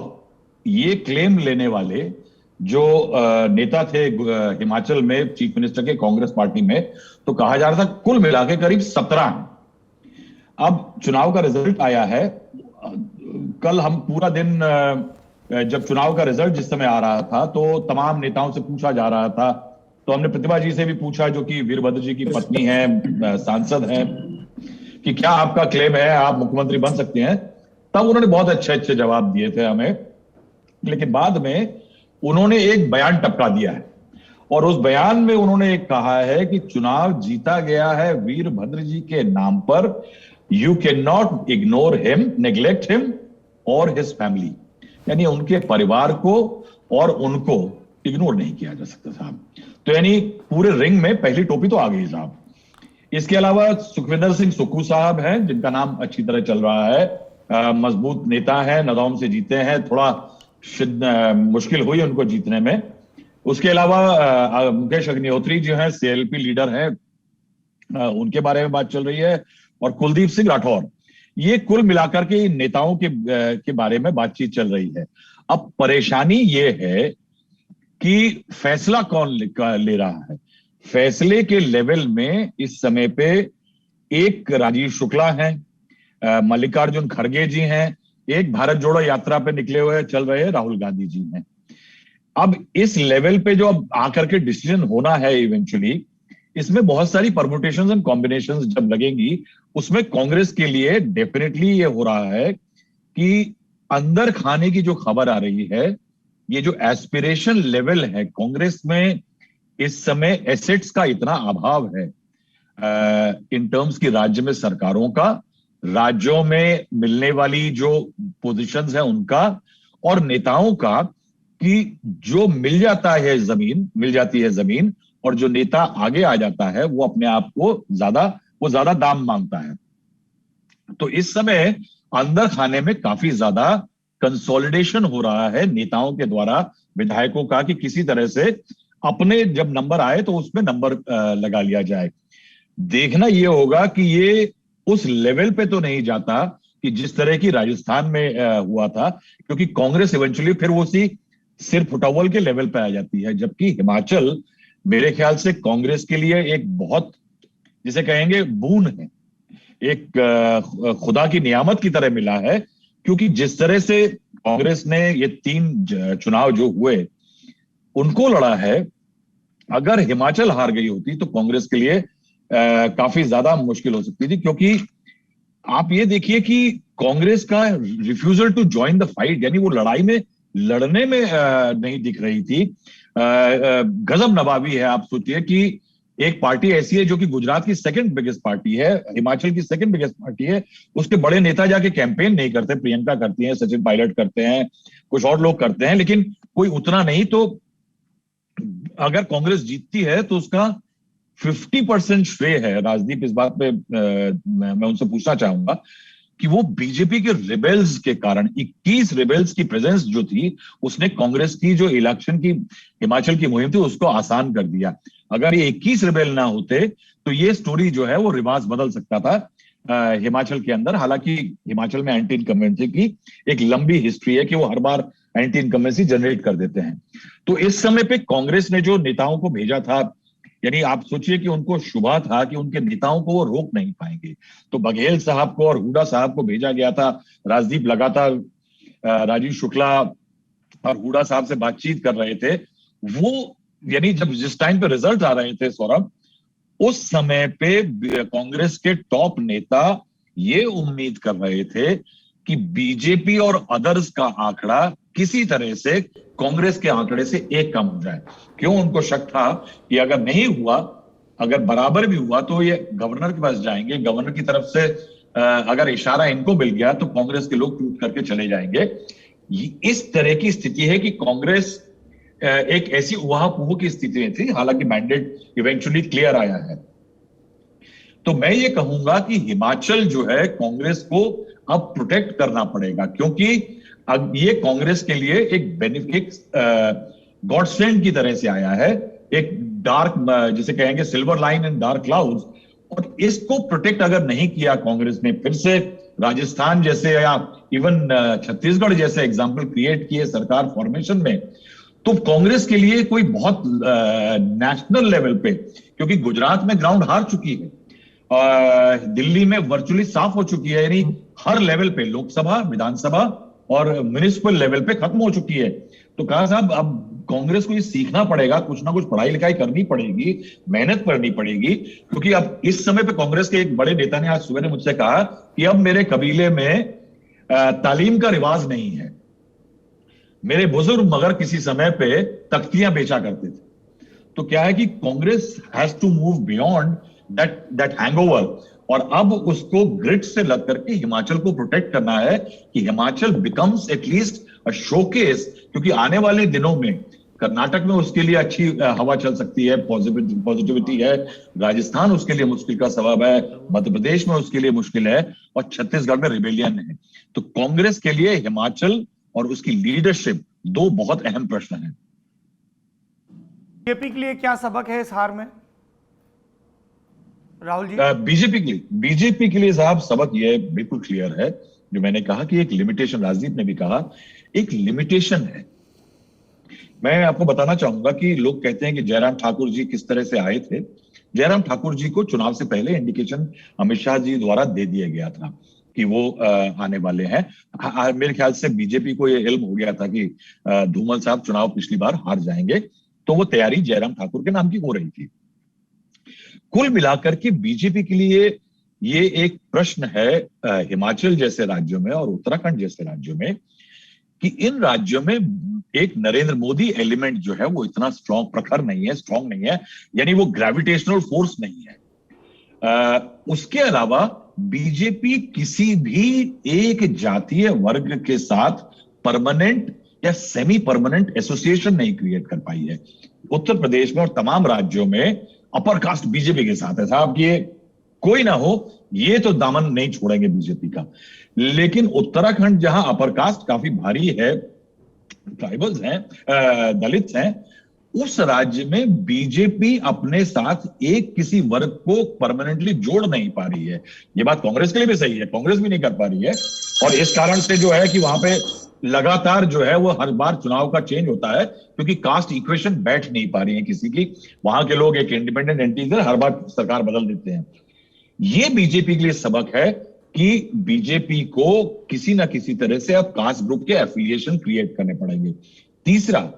ये क्लेम लेने वाले जो नेता थे हिमाचल में चीफ मिनिस्टर के कांग्रेस पार्टी में, तो कहा जा रहा था कुल मिला के करीब 17। अब चुनाव का रिजल्ट आया है। कल हम पूरा दिन, जब चुनाव का रिजल्ट जिस समय आ रहा था, तो तमाम नेताओं से पूछा जा रहा था। तो हमने प्रतिभा जी से भी पूछा, जो कि वीरभद्र जी की पत्नी है, सांसद हैं, कि क्या आपका क्लेम है, आप मुख्यमंत्री बन सकते हैं? तब उन्होंने बहुत अच्छे अच्छे जवाब दिए थे हमें, लेकिन बाद में उन्होंने एक बयान टपका दिया है, और उस बयान में उन्होंने एक कहा है कि चुनाव जीता गया है वीरभद्र जी के नाम पर। You can not ignore him, neglect him और हिज फैमिली, यानी उनके परिवार को और उनको इग्नोर नहीं किया जा सकता साहब। तो यानी पूरे रिंग में पहली टोपी तो आ गई साहब। इसके अलावा सुखविंदर सिंह सुक्खू साहब हैं, जिनका नाम अच्छी तरह चल रहा है, मजबूत नेता है, नदौम से जीते हैं, थोड़ा मुश्किल हुई उनको जीतने में। उसके अलावा मुकेश अग्निहोत्री जो है, सीएलपी लीडर हैं, उनके बारे में बात चल रही है, और कुलदीप सिंह राठौर। ये कुल मिलाकर के इन नेताओं के बारे में बातचीत चल रही है। अब परेशानी ये है कि फैसला कौन ले रहा है। फैसले के लेवल में इस समय पे एक राजीव शुक्ला हैं, मल्लिकार्जुन खड़गे जी हैं, एक भारत जोड़ो यात्रा पे निकले हुए चल रहे राहुल गांधी जी हैं। अब इस लेवल पे जो अब आकर के डिसीजन होना है इवेंचुअली, इसमें बहुत सारी परमुटेशंस एंड कॉम्बिनेशंस जब लगेंगी, उसमें कांग्रेस के लिए डेफिनेटली ये हो रहा है कि अंदर खाने की जो खबर आ रही है, ये जो एस्पिरेशन लेवल है कांग्रेस में इस समय, एसेट्स का इतना अभाव है इन टर्म्स की राज्य में सरकारों का, राज्यों में मिलने वाली जो पोजीशंस है उनका, और नेताओं का, कि जो मिल जाती है जमीन और जो नेता आगे आ जाता है वो अपने आप को ज्यादा दाम मांगता है। तो इस समय अंदर खाने में काफी ज्यादा कंसोलिडेशन हो रहा है नेताओं के द्वारा, विधायकों का, कि किसी तरह से अपने जब नंबर आए तो उसमें नंबर लगा लिया जाए। देखना यह होगा कि ये उस लेवल पे तो नहीं जाता कि जिस तरह की राजस्थान में हुआ था, क्योंकि कांग्रेस इवेंचुअली फिर वो उसी सिर फुटावल के लेवल पे आ जाती है। जबकि हिमाचल मेरे ख्याल से कांग्रेस के लिए एक बहुत, जिसे कहेंगे, बून है, एक खुदा की नियामत की तरह मिला है, क्योंकि जिस तरह से कांग्रेस ने ये 3 चुनाव जो हुए उनको लड़ा है, अगर हिमाचल हार गई होती तो कांग्रेस के लिए काफी ज्यादा मुश्किल हो सकती थी। क्योंकि आप ये देखिए कि कांग्रेस का refusal to join the fight, यानी वो लड़ाई में लड़ने में नहीं दिख रही थी। गजब नवाबी है। आप सोचिए कि एक पार्टी ऐसी है जो कि गुजरात की सेकंड बिगेस्ट पार्टी है, हिमाचल की सेकंड बिगेस्ट पार्टी है, उसके बड़े नेता जाके कैंपेन नहीं करते। प्रियंका करती हैं, सचिन पायलट करते हैं, कुछ और लोग करते हैं, लेकिन कोई उतना नहीं। तो अगर कांग्रेस जीतती है तो उसका 50% श्रेय है। राजदीप, इस बात पे मैं उनसे पूछना चाहूंगा कि वो बीजेपी के रिबेल्स के कारण, 21 रिबेल्स की प्रेजेंस जो थी, उसने कांग्रेस की जो इलेक्शन की हिमाचल की मुहिम थी उसको आसान कर दिया। अगर ये 21 रिबेल ना होते तो ये स्टोरी जो है वो रिवाज बदल सकता था हिमाचल के अंदर। हालांकि हिमाचल में एंटी इनकम्बेंसी की एक लंबी हिस्ट्री है कि वो हर बार एंटी इनकम्बेंसी जनरेट कर देते हैं। तो इस समय पे कांग्रेस ने जो नेताओं को भेजा था, यानी आप सोचिए कि उनको शुभा था कि उनके नेताओं को वो रोक नहीं पाएंगे। तो बघेल साहब को और हुडा साहब को भेजा गया था। राजदीप लगातार राजीव शुक्ला और हुडा साहब से बातचीत कर रहे थे। वो, यानी जब जिस टाइम पे रिजल्ट आ रहे थे सौरभ, उस समय पे कांग्रेस के टॉप नेता ये उम्मीद कर रहे थे कि बीजेपी और अदर्स का आंकड़ा किसी तरह से कांग्रेस के आंकड़े से एक कम हो जाए। क्यों? उनको शक था कि अगर नहीं हुआ, अगर बराबर भी हुआ तो ये गवर्नर के पास जाएंगे, गवर्नर की तरफ से अगर इशारा इनको मिल गया तो कांग्रेस के लोग टूट करके चले जाएंगे। इस तरह की स्थिति है कि कांग्रेस एक ऐसी उहापोह की स्थिति में थी। हालांकि मैंडेट इवेंचुअली क्लियर आया है। तो मैं ये कहूंगा कि हिमाचल जो है कांग्रेस को अब प्रोटेक्ट करना पड़ेगा, क्योंकि अब ये कांग्रेस के लिए एक बेनिफिट गॉडसेंड की तरह से आया है, एक डार्क, जिसे कहेंगे silver line in dark clouds. और इसको प्रोटेक्ट अगर नहीं किया कांग्रेस ने, फिर से राजस्थान जैसे या इवन छत्तीसगढ़ जैसे एग्जाम्पल क्रिएट किए सरकार फॉर्मेशन में, तो कांग्रेस के लिए कोई बहुत नेशनल लेवल पे, क्योंकि गुजरात में ग्राउंड हार चुकी है, दिल्ली में वर्चुअली साफ हो चुकी है, यानी हर लेवल पे, लोकसभा, विधानसभा और म्युनिसिपल लेवल पे खत्म हो चुकी है। तो कहा साहब अब कांग्रेस को ये सीखना पड़ेगा, कुछ ना कुछ पढ़ाई लिखाई करनी पड़ेगी, मेहनत करनी पड़ेगी। क्योंकि अब इस समय पे कांग्रेस के एक बड़े नेता ने आज सुबह ने मुझसे कहा कि अब मेरे कबीले में तालीम का रिवाज नहीं है। मेरे बुजुर्ग मगर किसी समय पे तख्तियां बेचा करते थे। तो क्या है कि Congress has to move beyond that hangover, और अब उसको ग्रिड से लग करके हिमाचल को प्रोटेक्ट करना है कि हिमाचल बिकम्स एटलीस्ट अ शोकेस। क्योंकि आने वाले दिनों में कर्नाटक में उसके लिए अच्छी हवा चल सकती है, पॉजिटिविटी है, राजस्थान उसके लिए मुश्किल का सबब है, मध्य प्रदेश में उसके लिए मुश्किल है, और छत्तीसगढ़ में रिबेलियन है। तो कांग्रेस के लिए हिमाचल और उसकी लीडरशिप दो बहुत अहम प्रश्न हैं। बीजेपी के लिए क्या सबक है इस हार में, राहुल जी? बीजेपी के लिए साहब सबक यह बिल्कुल क्लियर है, जो मैंने कहा कि एक लिमिटेशन, राजदीप ने भी कहा, एक लिमिटेशन है। मैं आपको बताना चाहूंगा कि लोग कहते हैं कि जयराम ठाकुर जी किस तरह से आए थे। जयराम ठाकुर जी को चुनाव से पहले इंडिकेशन अमित शाह जी द्वारा दे दिया गया था कि वो आने वाले हैं। मेरे ख्याल से बीजेपी को ये इल्म हो गया था कि धूमल साहब चुनाव पिछली बार हार जाएंगे, तो वो तैयारी जयराम ठाकुर के नाम की हो रही थी। कुल मिलाकर के बीजेपी के लिए ये एक प्रश्न है हिमाचल जैसे राज्यों में और उत्तराखंड जैसे राज्यों में, कि इन राज्यों में एक नरेंद्र मोदी एलिमेंट जो है वो इतना प्रखर नहीं है, स्ट्रांग नहीं है, यानी वो ग्रेविटेशनल फोर्स नहीं है। उसके अलावा बीजेपी किसी भी एक जातीय वर्ग के साथ परमानेंट या सेमी परमानेंट एसोसिएशन नहीं क्रिएट कर पाई है। उत्तर प्रदेश में और तमाम राज्यों में अपर कास्ट बीजेपी के साथ है साहब, ये कोई ना हो ये तो दामन नहीं छोड़ेंगे बीजेपी का। लेकिन उत्तराखंड जहां अपर कास्ट काफी भारी है, ट्राइबल्स हैं, दलित हैं, उस राज्य में बीजेपी अपने साथ एक किसी वर्ग को परमानेंटली जोड़ नहीं पा रही है। ये बात कांग्रेस के लिए भी सही है, कांग्रेस भी नहीं कर पा रही है। और इस कारण से जो है कि वहां पे लगातार जो है वो हर बार चुनाव का चेंज होता है, क्योंकि कास्ट इक्वेशन बैठ नहीं पा रही है किसी की। वहां के लोग एक इंडिपेंडेंट एंटिटी हर बार सरकार बदल देते हैं। ये बीजेपी के लिए सबक है कि बीजेपी को किसी ना किसी तरह से अब कास्ट ग्रुप के एफिलिएशन क्रिएट करने पड़ेंगे। तीसरा,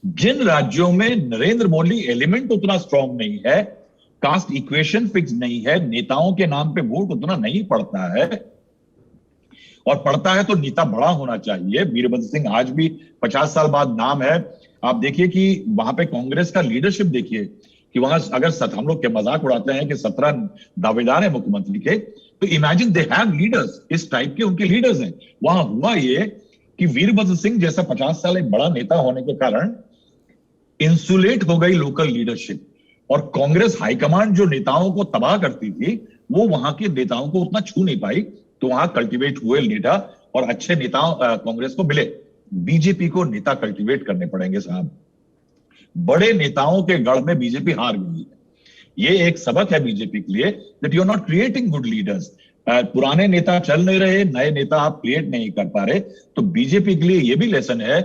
जिन राज्यों में नरेंद्र मोदी एलिमेंट उतना स्ट्रांग नहीं है, कास्ट इक्वेशन फिक्स नहीं है, नेताओं के नाम पे वोट उतना नहीं पड़ता है, और पड़ता है तो नेता बड़ा होना चाहिए। वीरभद्र सिंह आज भी 50 साल बाद नाम है। आप देखिए कि वहां पे कांग्रेस का लीडरशिप देखिए कि वहां अगर हम लोग के मजाक उड़ाते हैं कि 17 दावेदार हैं मुख्यमंत्री के, तो इमेजिन दे हैव लीडर्स, इस टाइप के उनके लीडर्स हैं। वहां हुआ ये कि वीरभद्र सिंह जैसा 50 साल एक बड़ा नेता होने के कारण इंसुलेट हो गई लोकल लीडरशिप, और कांग्रेस हाईकमांड जो नेताओं को तबाह करती थी वो वहां के नेताओं को उतना छू नहीं पाई। तो वहां कल्टीवेट हुए नेता और अच्छे नेताओं कांग्रेस को मिले। बीजेपी को नेता कल्टीवेट करने पड़ेंगे साहब। बड़े नेताओं के गढ़ में बीजेपी हार गई है। ये एक सबक है बीजेपी के लिए that you are not creating good leaders. पुराने नेता चल नहीं रहे, नए नेता आप क्रिएट नहीं कर पा रहे। तो बीजेपी के लिए ये भी लेसन है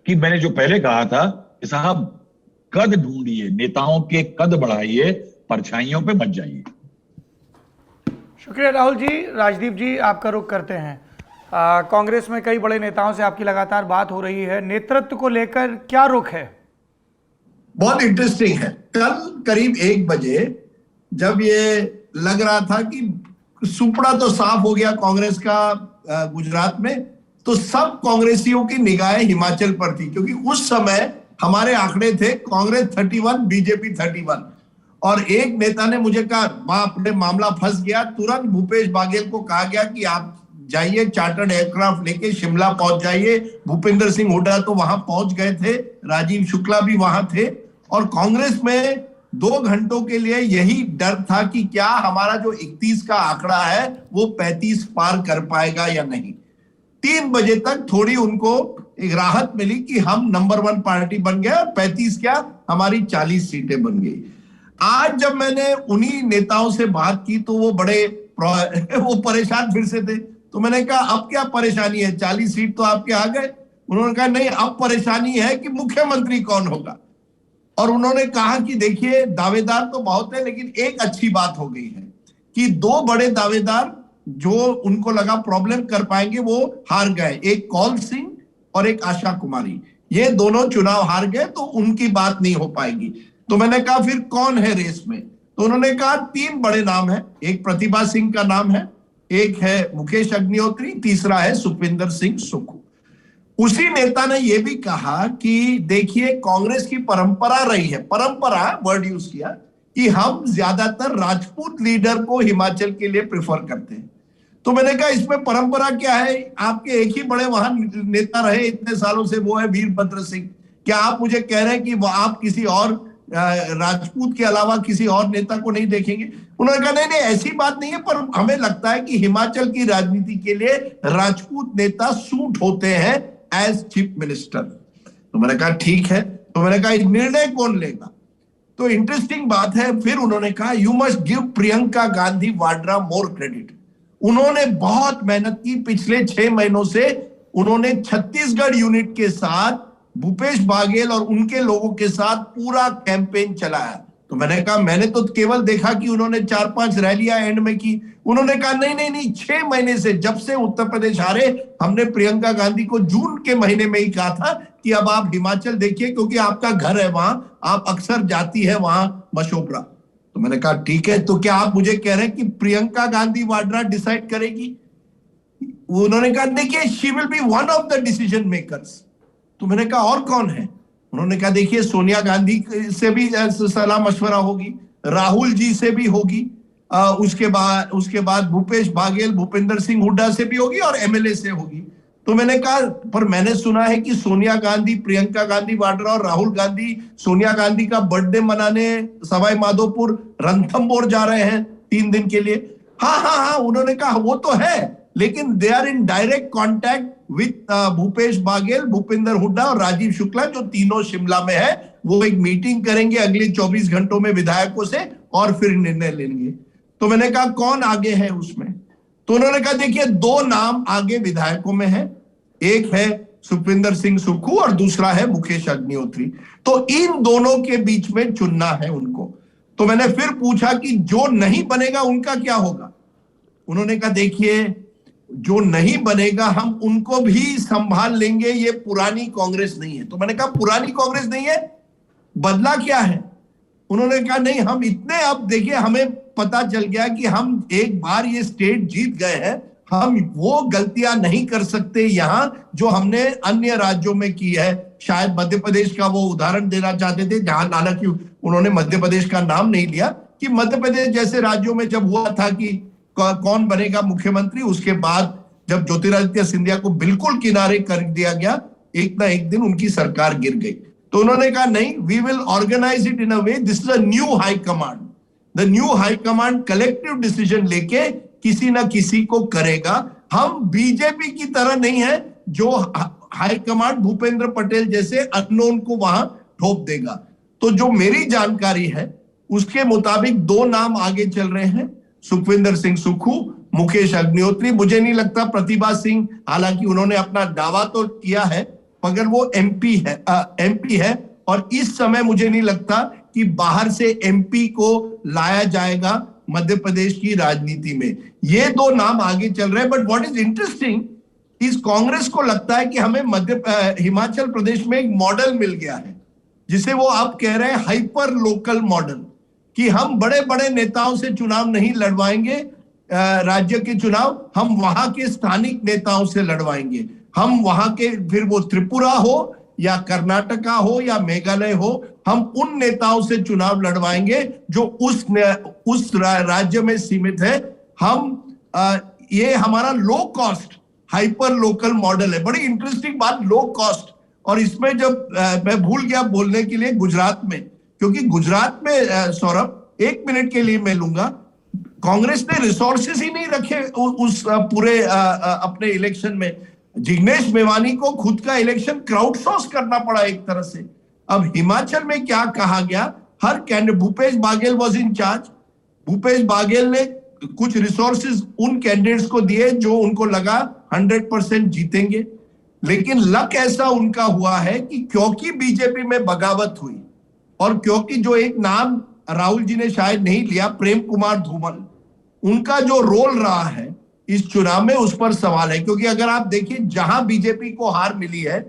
कि मैंने जो पहले कहा था कि साहब कद ढूंढिए, नेताओं के कद बढ़ाइए, परछाइयों पे मत जाइए। शुक्रिया राहुल जी। राजदीप जी, आपका रुख करते हैं। कांग्रेस में कई बड़े नेताओं से आपकी लगातार बात हो रही है, नेतृत्व को लेकर क्या रुख है? बहुत इंटरेस्टिंग है। कल करीब 1 बजे जब ये लग रहा था कि सुपड़ा तो साफ हो गया कांग्रेस का गुजरात में, तो सब कांग्रेसियों की निगाहें हिमाचल पर थी, क्योंकि उस समय हमारे आंकड़े थे कांग्रेस 31, बीजेपी 31। और एक नेता ने मुझे कहा बाप रे मामला फंस गया। तुरंत भूपेश बाघेल को कहा गया कि आप जाइए चार्टर्ड एयरक्राफ्ट लेके शिमला पहुंच जाइए। भूपेंद्र सिंह हुड्डा तो वहां पहुंच गए थे, राजीव शुक्ला भी वहां थे। और कांग्रेस में 2 घंटों के लिए यही डर था कि क्या हमारा जो 31 का आंकड़ा है वो 35 पार कर पाएगा या नहीं। 3 बजे तक थोड़ी उनको एक राहत मिली कि हम नंबर 1 पार्टी बन गए, 35 क्या हमारी 40 सीटें बन गई। आज जब मैंने उन्हीं नेताओं से बात की तो वो वो परेशान फिर से थे। तो मैंने कहा अब क्या परेशानी है, 40 सीट तो आपके आ गए। उन्होंने कहा नहीं, अब परेशानी है कि मुख्यमंत्री कौन होगा। और उन्होंने कहा कि देखिए दावेदार तो बहुत है, लेकिन एक अच्छी बात हो गई है कि 2 बड़े दावेदार जो उनको लगा प्रॉब्लम कर पाएंगे वो हार गए, एक कौल सिंह और एक आशा कुमारी। ये दोनों चुनाव हार गए तो उनकी बात नहीं हो पाएगी। तो मैंने कहा फिर कौन है रेस में? तो उन्होंने कहा 3 बड़े नाम हैं, एक प्रतिभा सिंह का नाम है, एक है मुकेश अग्निहोत्री, तीसरा है सुखविंदर सिंह सुक्खू। उसी नेता ने यह भी कहा कि देखिए कांग्रेस की परंपरा रही है, परंपरा वर्ड यूज किया, कि हम ज्यादातर राजपूत लीडर को हिमाचल के लिए प्रेफर करते हैं। तो मैंने कहा इसमें परंपरा क्या है? आपके एक ही बड़े वहां नेता रहे इतने सालों से, वो है वीरभद्र सिंह। क्या आप मुझे कह रहे हैं कि आप किसी और राजपूत के अलावा किसी और नेता को नहीं देखेंगे? उन्होंने कहा नहीं ऐसी बात नहीं है, पर हमें लगता है कि हिमाचल की राजनीति के लिए राजपूत नेता सूट होते हैं एज चीफ मिनिस्टर। तो मैंने कहा ठीक है। तो मैंने कहा निर्णय कौन लेगा? तो इंटरेस्टिंग बात है, फिर उन्होंने कहा you must give Priyanka Gandhi Vadra more credit. उन्होंने बहुत मेहनत की, पिछले 6 महीनों से उन्होंने छत्तीसगढ़ यूनिट के साथ भूपेश बाघेल और उनके लोगों के साथ पूरा कैंपेन चलाया। तो मैंने कहा मैंने तो केवल देखा कि उन्होंने 4-5 रैलियां एंड में की। उन्होंने कहा नहीं 6 महीने से, जब से उत्तर प्रदेश हारे, हमने प्रियंका गांधी को जून के महीने में ही कहा था कि अब आप हिमाचल देखिए, क्योंकि आपका घर है वहां, आप अक्सर जाती है वहां मशोबरा। तो मैंने कहा ठीक है, तो क्या आप मुझे कह रहे हैं कि प्रियंका गांधी वाड्रा डिसाइड करेगी? उन्होंने कहा देखिए she will be one of the decision makers. तो मैंने कहा और कौन है? उन्होंने कहा देखिए सोनिया गांधी से भी सलाह मशवरा होगी, राहुल जी से भी होगी, उसके बाद भूपेश बाघेल, भूपेंद्र सिंह हुड्डा से भी होगी और एमएलए से होगी। तो मैंने कहा पर मैंने सुना है कि सोनिया गांधी, प्रियंका गांधी वाड्रा और राहुल गांधी सोनिया गांधी का बर्थडे मनाने सवाई माधोपुर रणथंभौर जा रहे हैं 3 दिन के लिए। हाँ, उन्होंने कहा वो तो है, लेकिन they are in direct contact with Bhupesh Baghel, Bhupendra Hooda और राजीव शुक्ला, जो तीनों शिमला में है। वो एक मीटिंग करेंगे अगले 24 घंटों में विधायकों से और फिर निर्णय लेंगे। तो मैंने कहा कौन आगे है उसमें? तो उन्होंने कहा देखिए 2 नाम आगे विधायकों में है, एक है सुखविंदर सिंह सुक्खू और दूसरा है मुकेश अग्निहोत्री। तो इन दोनों के बीच में चुनना है उनको। तो मैंने फिर पूछा कि जो नहीं बनेगा उनका क्या होगा? उन्होंने कहा देखिए जो नहीं बनेगा हम उनको भी संभाल लेंगे, ये पुरानी कांग्रेस नहीं है। तो मैंने कहा पुरानी कांग्रेस नहीं है, बदला क्या है? उन्होंने कहा नहीं, हम इतने, अब देखिए हमें पता चल गया कि हम एक बार ये स्टेट जीत गए हैं, हम वो गलतियां नहीं कर सकते यहां जो हमने अन्य राज्यों में की है। शायद मध्य प्रदेश का वो उदाहरण देना चाहते थे, जहां हालांकि उन्होंने मध्य प्रदेश का नाम नहीं लिया, कि मध्य प्रदेश जैसे राज्यों में जब हुआ था कि कौन बनेगा मुख्यमंत्री, उसके बाद जब ज्योतिरादित्य सिंधिया को बिल्कुल किनारे कर दिया गया, एक ना एक दिन उनकी सरकार गिर गई। तो उन्होंने कहा नहीं, we will organise it in a way, this is a new high command, the new high command collective decision लेके किसी ना किसी को करेगा। हम बीजेपी की तरह नहीं है जो हाई कमांड भूपेंद्र पटेल जैसे अननोन को वहां ठोप देगा। तो जो मेरी जानकारी है उसके मुताबिक 2 नाम आगे चल रहे हैं, सुखविंदर सिंह सुक्खू, मुकेश अग्निहोत्री। मुझे नहीं लगता प्रतिभा सिंह, हालांकि उन्होंने अपना दावा तो किया है, मगर वो एमपी है और इस समय मुझे नहीं लगता कि बाहर से एमपी को लाया जाएगा मध्य प्रदेश की राजनीति में। ये 2 नाम आगे चल रहे हैं। बट व्हाट इज इंटरेस्टिंग, इस कांग्रेस को लगता है कि हमें हिमाचल प्रदेश में एक मॉडल मिल गया है, जिसे वो अब कह रहे हैं हाइपर लोकल मॉडल, कि हम बड़े बड़े नेताओं से चुनाव नहीं लड़वाएंगे, राज्य के चुनाव हम वहां के स्थानिक नेताओं से लड़वाएंगे। हम वहां के, फिर वो त्रिपुरा हो या कर्नाटका हो या मेघालय हो, हम उन नेताओं से चुनाव लड़वाएंगे जो उस राज्य में सीमित है। ये हमारा low cost hyper local model है। बड़ी इंटरेस्टिंग बात, लो कॉस्ट। और इसमें जब मैं भूल गया बोलने के लिए गुजरात में, क्योंकि गुजरात में सौरभ 1 मिनट के लिए मैं लूंगा, कांग्रेस ने रिसोर्सेस ही नहीं रखे उस पूरे अपने इलेक्शन में। जिग्नेश मेवानी को खुद का इलेक्शन क्राउड सोर्स करना पड़ा एक तरह से। अब हिमाचल में क्या कहा गया, हर candidate, Bhupesh Baghel was in charge, Bhupesh Baghel ने कुछ रिसोर्सेज उन कैंडिडेट्स को दिए जो उनको लगा 100% जीतेंगे। लेकिन लक ऐसा उनका हुआ है कि क्योंकि बीजेपी में बगावत हुई और क्योंकि जो एक नाम राहुल जी ने शायद नहीं लिया, प्रेम कुमार धूमल, उनका जो रोल रहा है इस चुनाव में, उस पर सवाल है। क्योंकि अगर आप देखिए जहां बीजेपी को हार मिली है,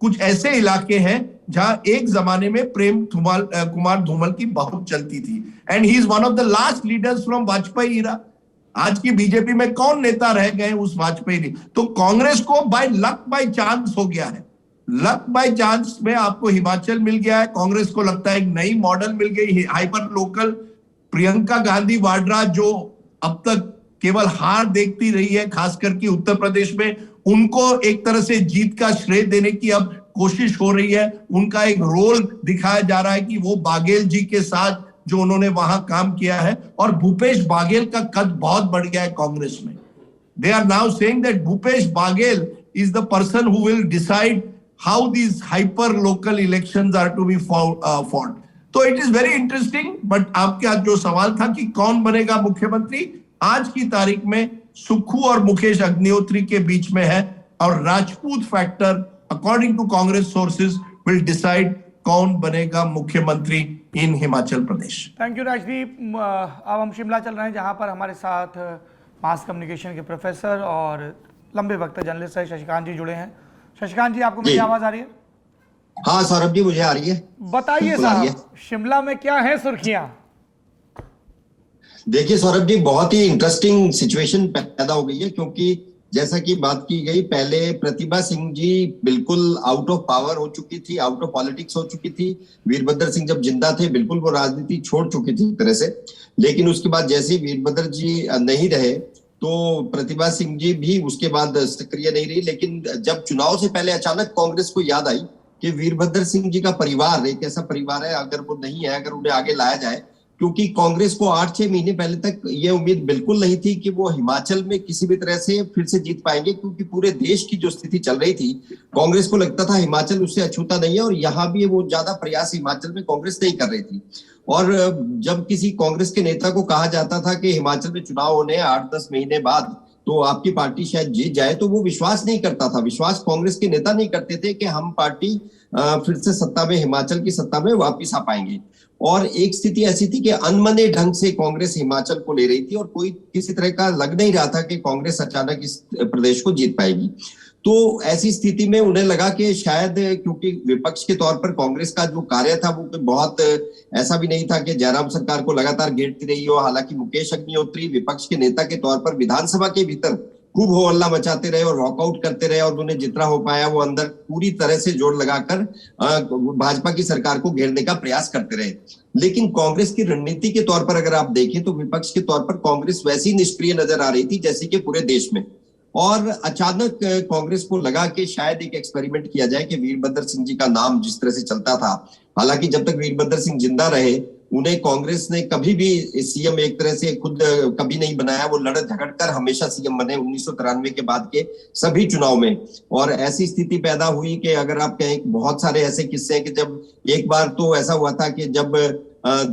कुछ ऐसे इलाके हैं जहां एक जमाने में प्रेम कुमार धूमल की बहुत चलती थी, and he is one of the last leaders from Vajpayee era. आज की बीजेपी में कौन नेता रह गए उस वाजपेयी? तो कांग्रेस को बाय लक बाय चांस हो गया है। लक बाय चांस में आपको हिमाचल मिल गया है, कांग्रेस को लगता है एक नई मॉडल मिल गई, हाइपर लोकल। प्रियंका गांधी वाड्रा जो अब तक केवल हार देखती रही है, खास करके उत्तर प्रदेश में, उनको एक तरह से जीत का श्रेय देने की अब कोशिश हो रही है। उनका एक रोल दिखाया जा रहा है कि वो बाघेल जी के साथ जो उन्होंने वहां काम किया है, और भूपेश बाघेल का कद बहुत बढ़ गया है कांग्रेस में। They are now saying that Bhupesh Baghel is the person who will decide how these hyper local elections are to be fought. तो it is very interesting. But आपके आज जो सवाल था कि कौन बनेगा मुख्यमंत्री, आज की तारीख में सुक्खू और मुकेश अग्निहोत्री के बीच में है, और Rajput factor according to Congress sources will decide कौन बनेगा मुख्यमंत्री in Himachal Pradesh. Thank you Rajdeep. अब हम शिमला चल रहे हैं, जहां पर हमारे साथ मास कम्युनिकेशन के प्रोफेसर और लंबे वक्त जर्नलिस्ट है शशिकांत जी जुड़े हैं। शशिकांत जी, आपको मेरी आवाज आ रही है? हाँ सौरभ जी, मुझे आ रही है। बताइए साहब, शिमला में क्या है सुर्खियां? देखिए सौरभ जी, बहुत ही इंटरेस्टिंग सिचुएशन पैदा हो गई है, क्योंकि जैसा कि बात की गई, पहले प्रतिभा सिंह जी बिल्कुल आउट ऑफ पावर हो चुकी थी, आउट ऑफ पॉलिटिक्स हो चुकी थी। वीरभद्र सिंह जब जिंदा थे बिल्कुल वो राजनीति छोड़ चुकी थी एक तरह से। लेकिन उसके बाद जैसे वीरभद्र जी नहीं रहे तो प्रतिभा सिंह जी भी उसके बाद सक्रिय नहीं रही। लेकिन जब चुनाव से पहले अचानक कांग्रेस को याद आई कि वीरभद्र सिंह जी का परिवार एक ऐसा परिवार है, अगर वो नहीं है, अगर उन्हें आगे लाया जाए, क्योंकि कांग्रेस को 8-6 महीने पहले तक ये उम्मीद बिल्कुल नहीं थी कि वो हिमाचल में किसी भी तरह से फिर से जीत पाएंगे, क्योंकि पूरे देश की जो स्थिति चल रही थी, कांग्रेस को लगता था हिमाचल उससे अछूता नहीं है, और यहाँ भी वो ज्यादा प्रयास हिमाचल में कांग्रेस नहीं कर रही थी। और जब किसी कांग्रेस के नेता को कहा जाता था कि हिमाचल में चुनाव होने 8-10 महीने बाद तो आपकी पार्टी शायद जीत जाए, तो वो विश्वास नहीं करता था। विश्वास कांग्रेस के नेता नहीं करते थे कि हम पार्टी फिर से सत्ता में, हिमाचल की सत्ता में वापिस आ पाएंगे। और एक स्थिति ऐसी थी कि अनमने ढंग से कांग्रेस हिमाचल को ले रही थी, और कोई किसी तरह का लग नहीं रहा था कि कांग्रेस अचानक इस प्रदेश को जीत पाएगी। तो ऐसी स्थिति में उन्हें लगा कि शायद, क्योंकि विपक्ष के तौर पर कांग्रेस का जो कार्य था वो बहुत ऐसा भी नहीं था कि जयराम सरकार को लगातार घेरती रही हो। हालांकि मुकेश अग्निहोत्री विपक्ष के नेता के तौर पर विधानसभा के भीतर खूब हो हल्ला मचाते रहे और वॉकआउट करते रहे, और उन्हें जितना हो पाया वो अंदर पूरी तरह से जोर लगाकर भाजपा की सरकार को घेरने का प्रयास करते रहे। लेकिन कांग्रेस की रणनीति के तौर पर अगर आप देखें तो विपक्ष के तौर पर कांग्रेस वैसी निष्क्रिय नजर आ रही थी जैसे कि पूरे देश में। और अचानक कांग्रेस को लगा कि शायद एक एक्सपेरिमेंट किया जाए कि वीरभद्र सिंह जी का नाम जिस तरह से चलता था, हालांकि जब तक वीरभद्र सिंह जिंदा रहे उन्हें कांग्रेस ने कभी भी सीएम एक तरह से खुद कभी नहीं बनाया। वो लड़ झगड़ कर हमेशा सीएम बने 1993 के बाद के सभी चुनाव में। और ऐसी स्थिति पैदा हुई कि अगर आप कहें, बहुत सारे ऐसे किस्से हैं कि जब एक बार तो ऐसा हुआ था कि जब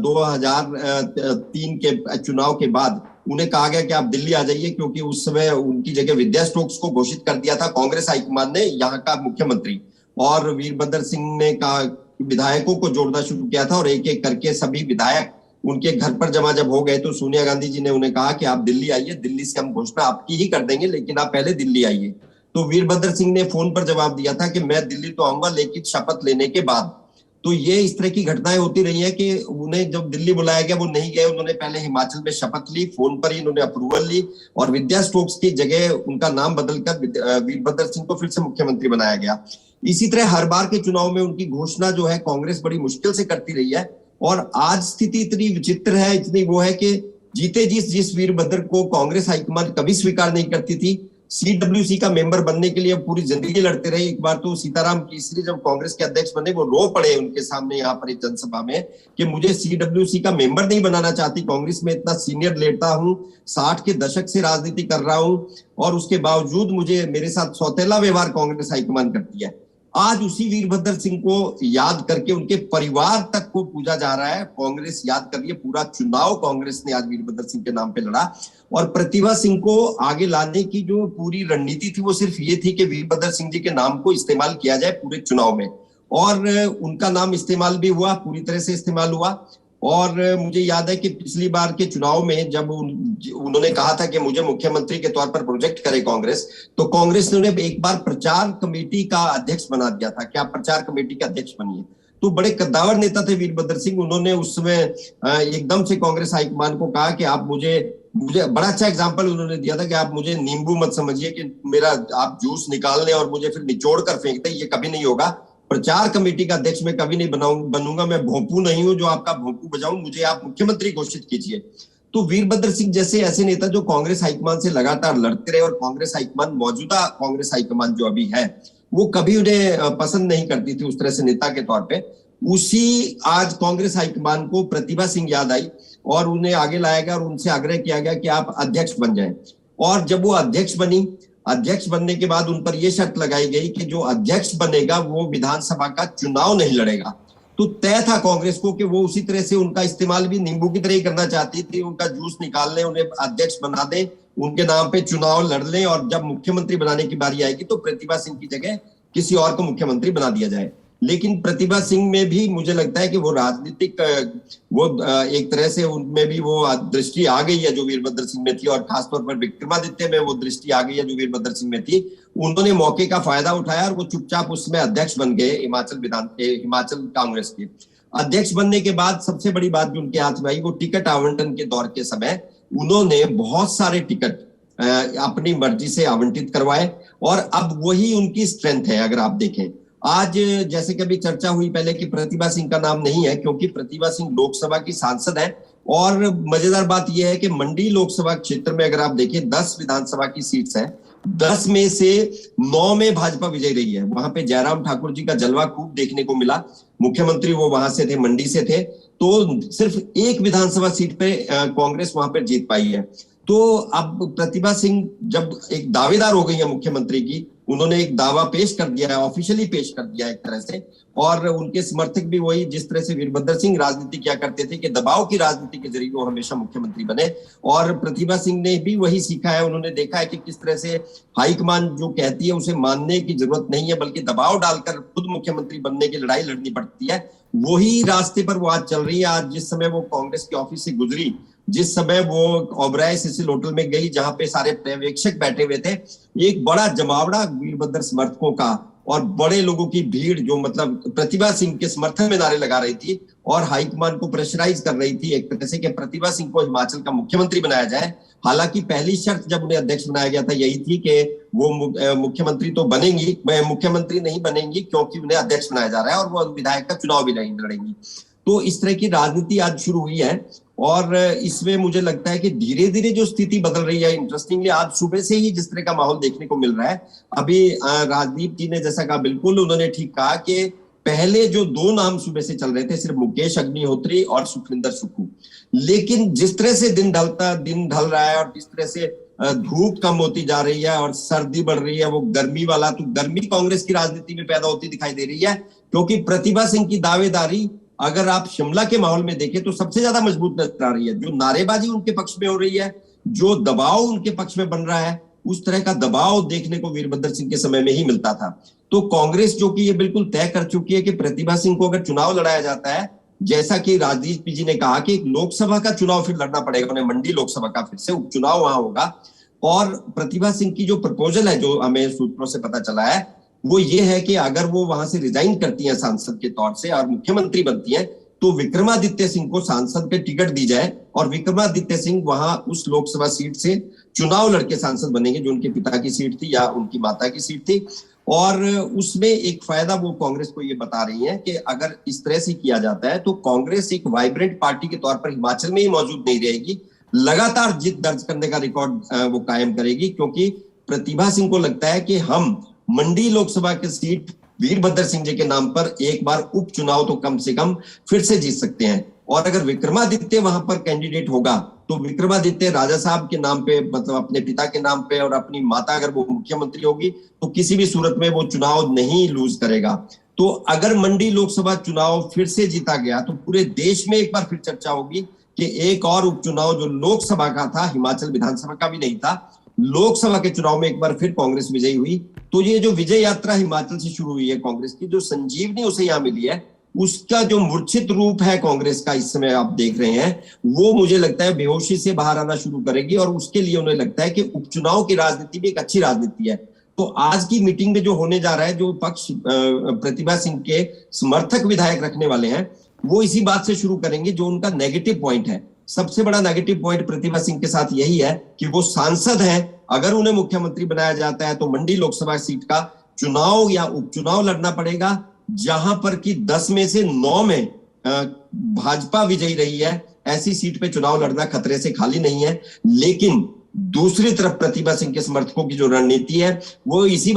2003 के चुनाव के बाद उन्हें कहा गया कि आप दिल्ली आ जाइए, क्योंकि उस समय उनकी जगह विद्या स्टोक्स को घोषित कर दिया था कांग्रेस हाईकमान ने, यहाँ का मुख्यमंत्री। और वीरभद्र सिंह ने कहा, विधायकों को जोड़ना शुरू किया था, और एक एक करके सभी विधायक उनके घर पर जमा जब हो गए तो सोनिया गांधी जी ने उन्हें कहा कि आप दिल्ली आइए, दिल्ली से हम घोषणा आपकी ही कर देंगे, लेकिन आप पहले दिल्ली आइए। तो वीरभद्र सिंह ने फोन पर जवाब दिया था कि मैं दिल्ली तो आऊंगा, लेकिन शपथ लेने के बाद। तो ये इस तरह की घटनाएं होती रही है कि उन्हें जब दिल्ली बुलाया गया वो नहीं गए, उन्होंने पहले हिमाचल में शपथ ली, फोन पर ही उन्होंने अप्रूवल ली, और विद्या स्टोक्स की जगह उनका नाम बदलकर वीरभद्र सिंह को फिर से मुख्यमंत्री बनाया गया। इसी तरह हर बार के चुनाव में उनकी घोषणा जो है कांग्रेस बड़ी मुश्किल से करती रही है। और आज स्थिति इतनी विचित्र है, इतनी वो है कि जीते जिस वीरभद्र को कांग्रेस हाईकमान कभी स्वीकार नहीं करती थी, सीडब्ल्यूसी का मेंबर बनने के लिए पूरी जिंदगी लड़ते रहे। एक बार तो सीताराम केसरी जब कांग्रेस के अध्यक्ष बने, वो रो पड़े उनके सामने यहाँ पर एक जनसभा में कि मुझे सीडब्ल्यूसी का मेंबर नहीं बनाना चाहती, कांग्रेस में इतना सीनियर लेता हूँ, 60 के दशक से राजनीति कर रहा हूँ, और उसके बावजूद मुझे मेरे साथ सौतेला व्यवहार कांग्रेस हाईकमान करती है। आज उसी वीरभद्र सिंह को याद करके उनके परिवार तक को पूजा जा रहा है। कांग्रेस याद कर रही है, पूरा चुनाव कांग्रेस ने आज वीरभद्र सिंह के नाम पे लड़ा। और प्रतिभा सिंह को आगे लाने की जो पूरी रणनीति थी वो सिर्फ ये थी कि वीरभद्र सिंह जी के नाम को इस्तेमाल किया जाए पूरे चुनाव में, और उनका नाम इस्तेमाल भी हुआ, पूरी तरह से इस्तेमाल हुआ। और मुझे याद है कि पिछली बार के चुनाव में जब उन्होंने कहा था कि मुझे मुख्यमंत्री के तौर पर प्रोजेक्ट करे कांग्रेस, तो कांग्रेस ने उन्हें एक बार प्रचार कमेटी का अध्यक्ष बना दिया था कि आप प्रचार कमेटी के अध्यक्ष बनिए। तो बड़े कद्दावर नेता थे वीरभद्र सिंह, उन्होंने उस समय एकदम से कांग्रेस हाईकमान को कहा कि आप मुझे बड़ा अच्छा एग्जाम्पल उन्होंने दिया था कि आप मुझे नींबू मत समझिए कि मेरा आप जूस निकाल लें और मुझे फिर निचोड़ कर फेंक दें, ये कभी नहीं होगा। प्रचार कमेटी का अध्यक्ष मैं कभी नहीं बनूंगा, मैं भोंपू नहीं हूं जो आपका भोंपू बजाऊं, मुझे आप मुख्यमंत्री घोषित कीजिए। तो वीरभद्र सिंह जैसे ऐसे नेता जो कांग्रेस हाईकमान से लगातार लड़ते रहे, और कांग्रेस हाईकमान, मौजूदा कांग्रेस हाईकमान जो अभी है, वो कभी उन्हें पसंद नहीं करती थी उस तरह से नेता के तौर पे। उसी आज कांग्रेस हाईकमान को प्रतिभा सिंह याद आई और उन्हें आगे लाया गया और उनसे आग्रह किया गया कि आप अध्यक्ष बन जाएं। और जब वो अध्यक्ष बनी, अध्यक्ष बनने के बाद उन पर यह शर्त लगाई गई कि जो अध्यक्ष बनेगा वो विधानसभा का चुनाव नहीं लड़ेगा। तो तय था कांग्रेस को कि वो उसी तरह से उनका इस्तेमाल भी नींबू की तरह ही करना चाहती थी, उनका जूस निकाल लें, उन्हें अध्यक्ष बना दें, उनके नाम पे चुनाव लड़ लें, और जब मुख्यमंत्री बनाने की बारी आएगी तो प्रतिभा सिंह की जगह किसी और को मुख्यमंत्री बना दिया जाए। लेकिन प्रतिभा सिंह में भी मुझे लगता है कि वो राजनीतिक एक तरह से उनमें भी वो दृष्टि आ गई है जो वीरभद्र सिंह में थी, और खासतौर पर विक्रमादित्य में वो दृष्टि आ गई है जो वीरभद्र सिंह में थी। उन्होंने मौके का फायदा उठाया और वो चुपचाप उसमें अध्यक्ष बन गए। हिमाचल कांग्रेस के अध्यक्ष बनने के बाद सबसे बड़ी बात जो उनके हाथ में आई वो टिकट आवंटन के दौर के समय उन्होंने बहुत सारे टिकट अपनी मर्जी से आवंटित करवाए, और अब वही उनकी स्ट्रेंथ है। अगर आप देखें आज जैसे कि अभी चर्चा हुई पहले कि प्रतिभा सिंह का नाम नहीं है, क्योंकि प्रतिभा सिंह लोकसभा की सांसद है। और मजेदार बात यह है कि मंडी लोकसभा क्षेत्र में अगर आप देखें 10 विधानसभा की सीट्स हैं, 10 में से 9 में भाजपा विजयी रही है। वहां पे जयराम ठाकुर जी का जलवा खूब देखने को मिला। मुख्यमंत्री वो वहां से थे, मंडी से थे, तो सिर्फ एक विधानसभा सीट पे कांग्रेस वहां पर जीत पाई है। तो अब प्रतिभा सिंह जब एक दावेदार हो गई है मुख्यमंत्री की, उन्होंने एक दावा पेश कर दिया है, ऑफिशियली पेश कर दिया है एक तरह से, और उनके समर्थक भी वही जिस तरह से वीरभद्र सिंह राजनीति किया करते थे कि दबाव की राजनीति के जरिए वो हमेशा मुख्यमंत्री बने, और प्रतिभा सिंह ने भी वही सीखा है। उन्होंने देखा है कि किस तरह से हाईकमान जो कहती है उसे मानने की जरूरत नहीं है, बल्कि दबाव डालकर खुद मुख्यमंत्री बनने की लड़ाई लड़नी पड़ती है। वही रास्ते पर वो आज चल रही है। आज जिस समय वो कांग्रेस के ऑफिस से गुजरी, जिस समय वो ओबराय सिसिल होटल में गई जहां पे सारे पर्यवेक्षक बैठे हुए थे, एक बड़ा जमावड़ा वीरभद्र समर्थकों का और बड़े लोगों की भीड़ जो मतलब प्रतिभा सिंह के समर्थन में नारे लगा रही थी और हाईकमान को प्रेशराइज कर रही थी एक तरह से कि प्रतिभा सिंह को हिमाचल का मुख्यमंत्री बनाया जाए। हालांकि पहली शर्त जब उन्हें अध्यक्ष बनाया गया था यही थी कि वो मुख्यमंत्री तो बनेंगी, मुख्यमंत्री नहीं बनेंगी क्योंकि उन्हें अध्यक्ष बनाया जा रहा है, और वो विधायक का चुनाव भी नहीं लड़ेंगी। तो इस तरह की राजनीति आज शुरू हुई है, और इसमें मुझे लगता है कि धीरे धीरे जो स्थिति बदल रही है। इंटरेस्टिंगली आज सुबह से ही जिस तरह का माहौल देखने को मिल रहा है, अभी राजदीप जी ने जैसा कहा, बिल्कुल उन्होंने ठीक कहा कि पहले जो 2 नाम सुबह से चल रहे थे सिर्फ मुकेश अग्निहोत्री और सुखविंदर सुक्खू, लेकिन जिस तरह से दिन ढल रहा है और जिस तरह से धूप कम होती जा रही है और सर्दी बढ़ रही है, वो गर्मी वाला, तो गर्मी कांग्रेस की राजनीति में पैदा होती दिखाई दे रही है। क्योंकि प्रतिभा सिंह की दावेदारी अगर आप शिमला के माहौल में देखें तो सबसे ज्यादा मजबूत नजर आ रही है। जो नारेबाजी उनके पक्ष में हो रही है, जो दबाव उनके पक्ष में बन रहा है, उस तरह का दबाव देखने को वीरभद्र सिंह के समय में ही मिलता था। तो कांग्रेस जो कि ये बिल्कुल तय कर चुकी है कि प्रतिभा सिंह को अगर चुनाव लड़ाया जाता है, जैसा कि राजदीप जी ने कहा कि लोकसभा का चुनाव फिर लड़ना पड़ेगा उन्हें, मंडी लोकसभा का फिर से उपचुनाव वहां होगा। और प्रतिभा सिंह की जो प्रपोजल है, जो हमें सूत्रों से पता चला है, वो ये है कि अगर वो वहां से रिजाइन करती हैं सांसद के तौर से और मुख्यमंत्री बनती हैं, तो विक्रमादित्य सिंह को सांसद के टिकट दी जाए और विक्रमादित्य सिंह वहां उस लोकसभा सीट से चुनाव लड़के सांसद बनेंगे, जो उनके पिता की सीट थी या उनकी माता की सीट थी। और उसमें एक फायदा वो कांग्रेस को ये बता रही है कि अगर इस तरह से किया जाता है तो कांग्रेस एक वाइब्रेंट पार्टी के तौर पर हिमाचल में ही मौजूद नहीं रहेगी, लगातार जीत दर्ज करने का रिकॉर्ड वो कायम करेगी। क्योंकि प्रतिभा सिंह को लगता है कि हम मंडी लोकसभा की सीट वीरभद्र सिंह जी के नाम पर एक बार उपचुनाव तो कम से कम फिर से जीत सकते हैं। और अगर विक्रमादित्य वहां पर कैंडिडेट होगा तो विक्रमादित्य राजा साहब के नाम पे, मतलब अपने पिता के नाम पे, और अपनी माता अगर वो मुख्यमंत्री होगी तो किसी भी सूरत में वो चुनाव नहीं लूज करेगा। तो अगर मंडी लोकसभा चुनाव फिर से जीता गया तो पूरे देश में एक बार फिर चर्चा होगी कि एक और उपचुनाव जो लोकसभा का था, हिमाचल विधानसभा का भी नहीं था, लोकसभा के चुनाव में एक बार फिर कांग्रेस विजयी हुई। तो ये जो विजय यात्रा हिमाचल से शुरू हुई है कांग्रेस की, जो संजीवनी उसे यहाँ मिली है, उसका जो मूर्छित रूप है कांग्रेस का इस समय आप देख रहे हैं, वो मुझे लगता है बेहोशी से बाहर आना शुरू करेगी। और उसके लिए उन्हें लगता है कि उपचुनाव की राजनीति भी एक अच्छी राजनीति है। तो आज की मीटिंग में जो होने जा रहा है, जो पक्ष प्रतिभा सिंह के समर्थक विधायक रखने वाले हैं, वो इसी बात से शुरू करेंगे जो उनका नेगेटिव पॉइंट है। सबसे बड़ा नेगेटिव पॉइंट प्रतिभा सिंह के साथ यही है कि वो सांसद हैं, अगर उन्हें मुख्यमंत्री बनाया जाता है तो मंडी लोकसभा सीट का चुनाव या उपचुनाव लड़ना पड़ेगा, जहां पर कि 10 में से 9 में भाजपा विजयी रही है। ऐसी सीट पे चुनाव लड़ना खतरे से खाली नहीं है। लेकिन दूसरी तरफ प्रतिभा सिंह के समर्थकों की जो रणनीति है वो इसी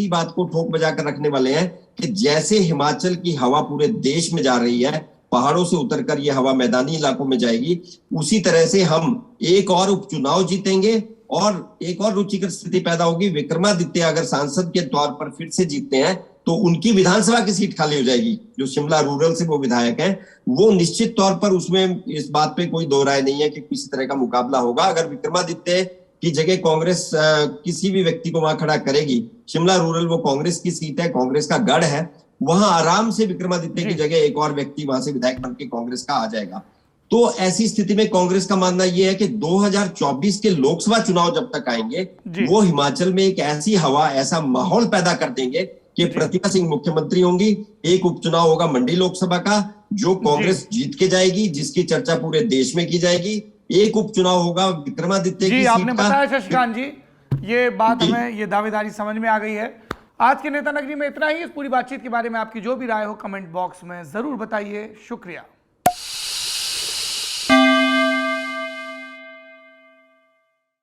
बात को ठोक बजा कर रखने वाले हैं कि जैसे हिमाचल की हवा पूरे देश में जा रही है, पहाड़ों से उतरकर ये हवा मैदानी इलाकों में जाएगी, उसी तरह से हम एक और उपचुनाव जीतेंगे और एक और रुचिकर स्थिति पैदा होगी। विक्रमादित्य अगर सांसद के तौर पर फिर से जीतते हैं तो उनकी विधानसभा की सीट खाली हो जाएगी, जो शिमला रूरल से वो विधायक हैं। वो निश्चित तौर पर, उसमें इस बात पे कोई दो राय नहीं है कि किसी तरह का मुकाबला होगा। अगर विक्रमादित्य की जगह कांग्रेस किसी भी व्यक्ति को वहां खड़ा करेगी, शिमला रूरल वो कांग्रेस की सीट है, कांग्रेस का गढ़ है, वहां आराम से विक्रमादित्य की जगह एक और व्यक्ति वहां से विधायक बन के कांग्रेस का आ जाएगा। तो ऐसी स्थिति में कांग्रेस का मानना यह है कि 2024 के लोकसभा चुनाव जब तक आएंगे वो हिमाचल में एक ऐसी हवा, ऐसा माहौल पैदा कर देंगे कि प्रतिभा सिंह मुख्यमंत्री होंगी। एक उपचुनाव होगा मंडी लोकसभा का जो कांग्रेस जीत के जाएगी, जिसकी चर्चा पूरे देश में की जाएगी। एक उपचुनाव होगा विक्रमादित्य की सीट का। आपने बताया शशिकांत जी, ये बात हमें, ये दावेदारी समझ में आ गई है। आज के नेता नगरी में इतना ही। इस पूरी बातचीत के बारे में आपकी जो भी राय हो कमेंट बॉक्स में जरूर बताइए। शुक्रिया।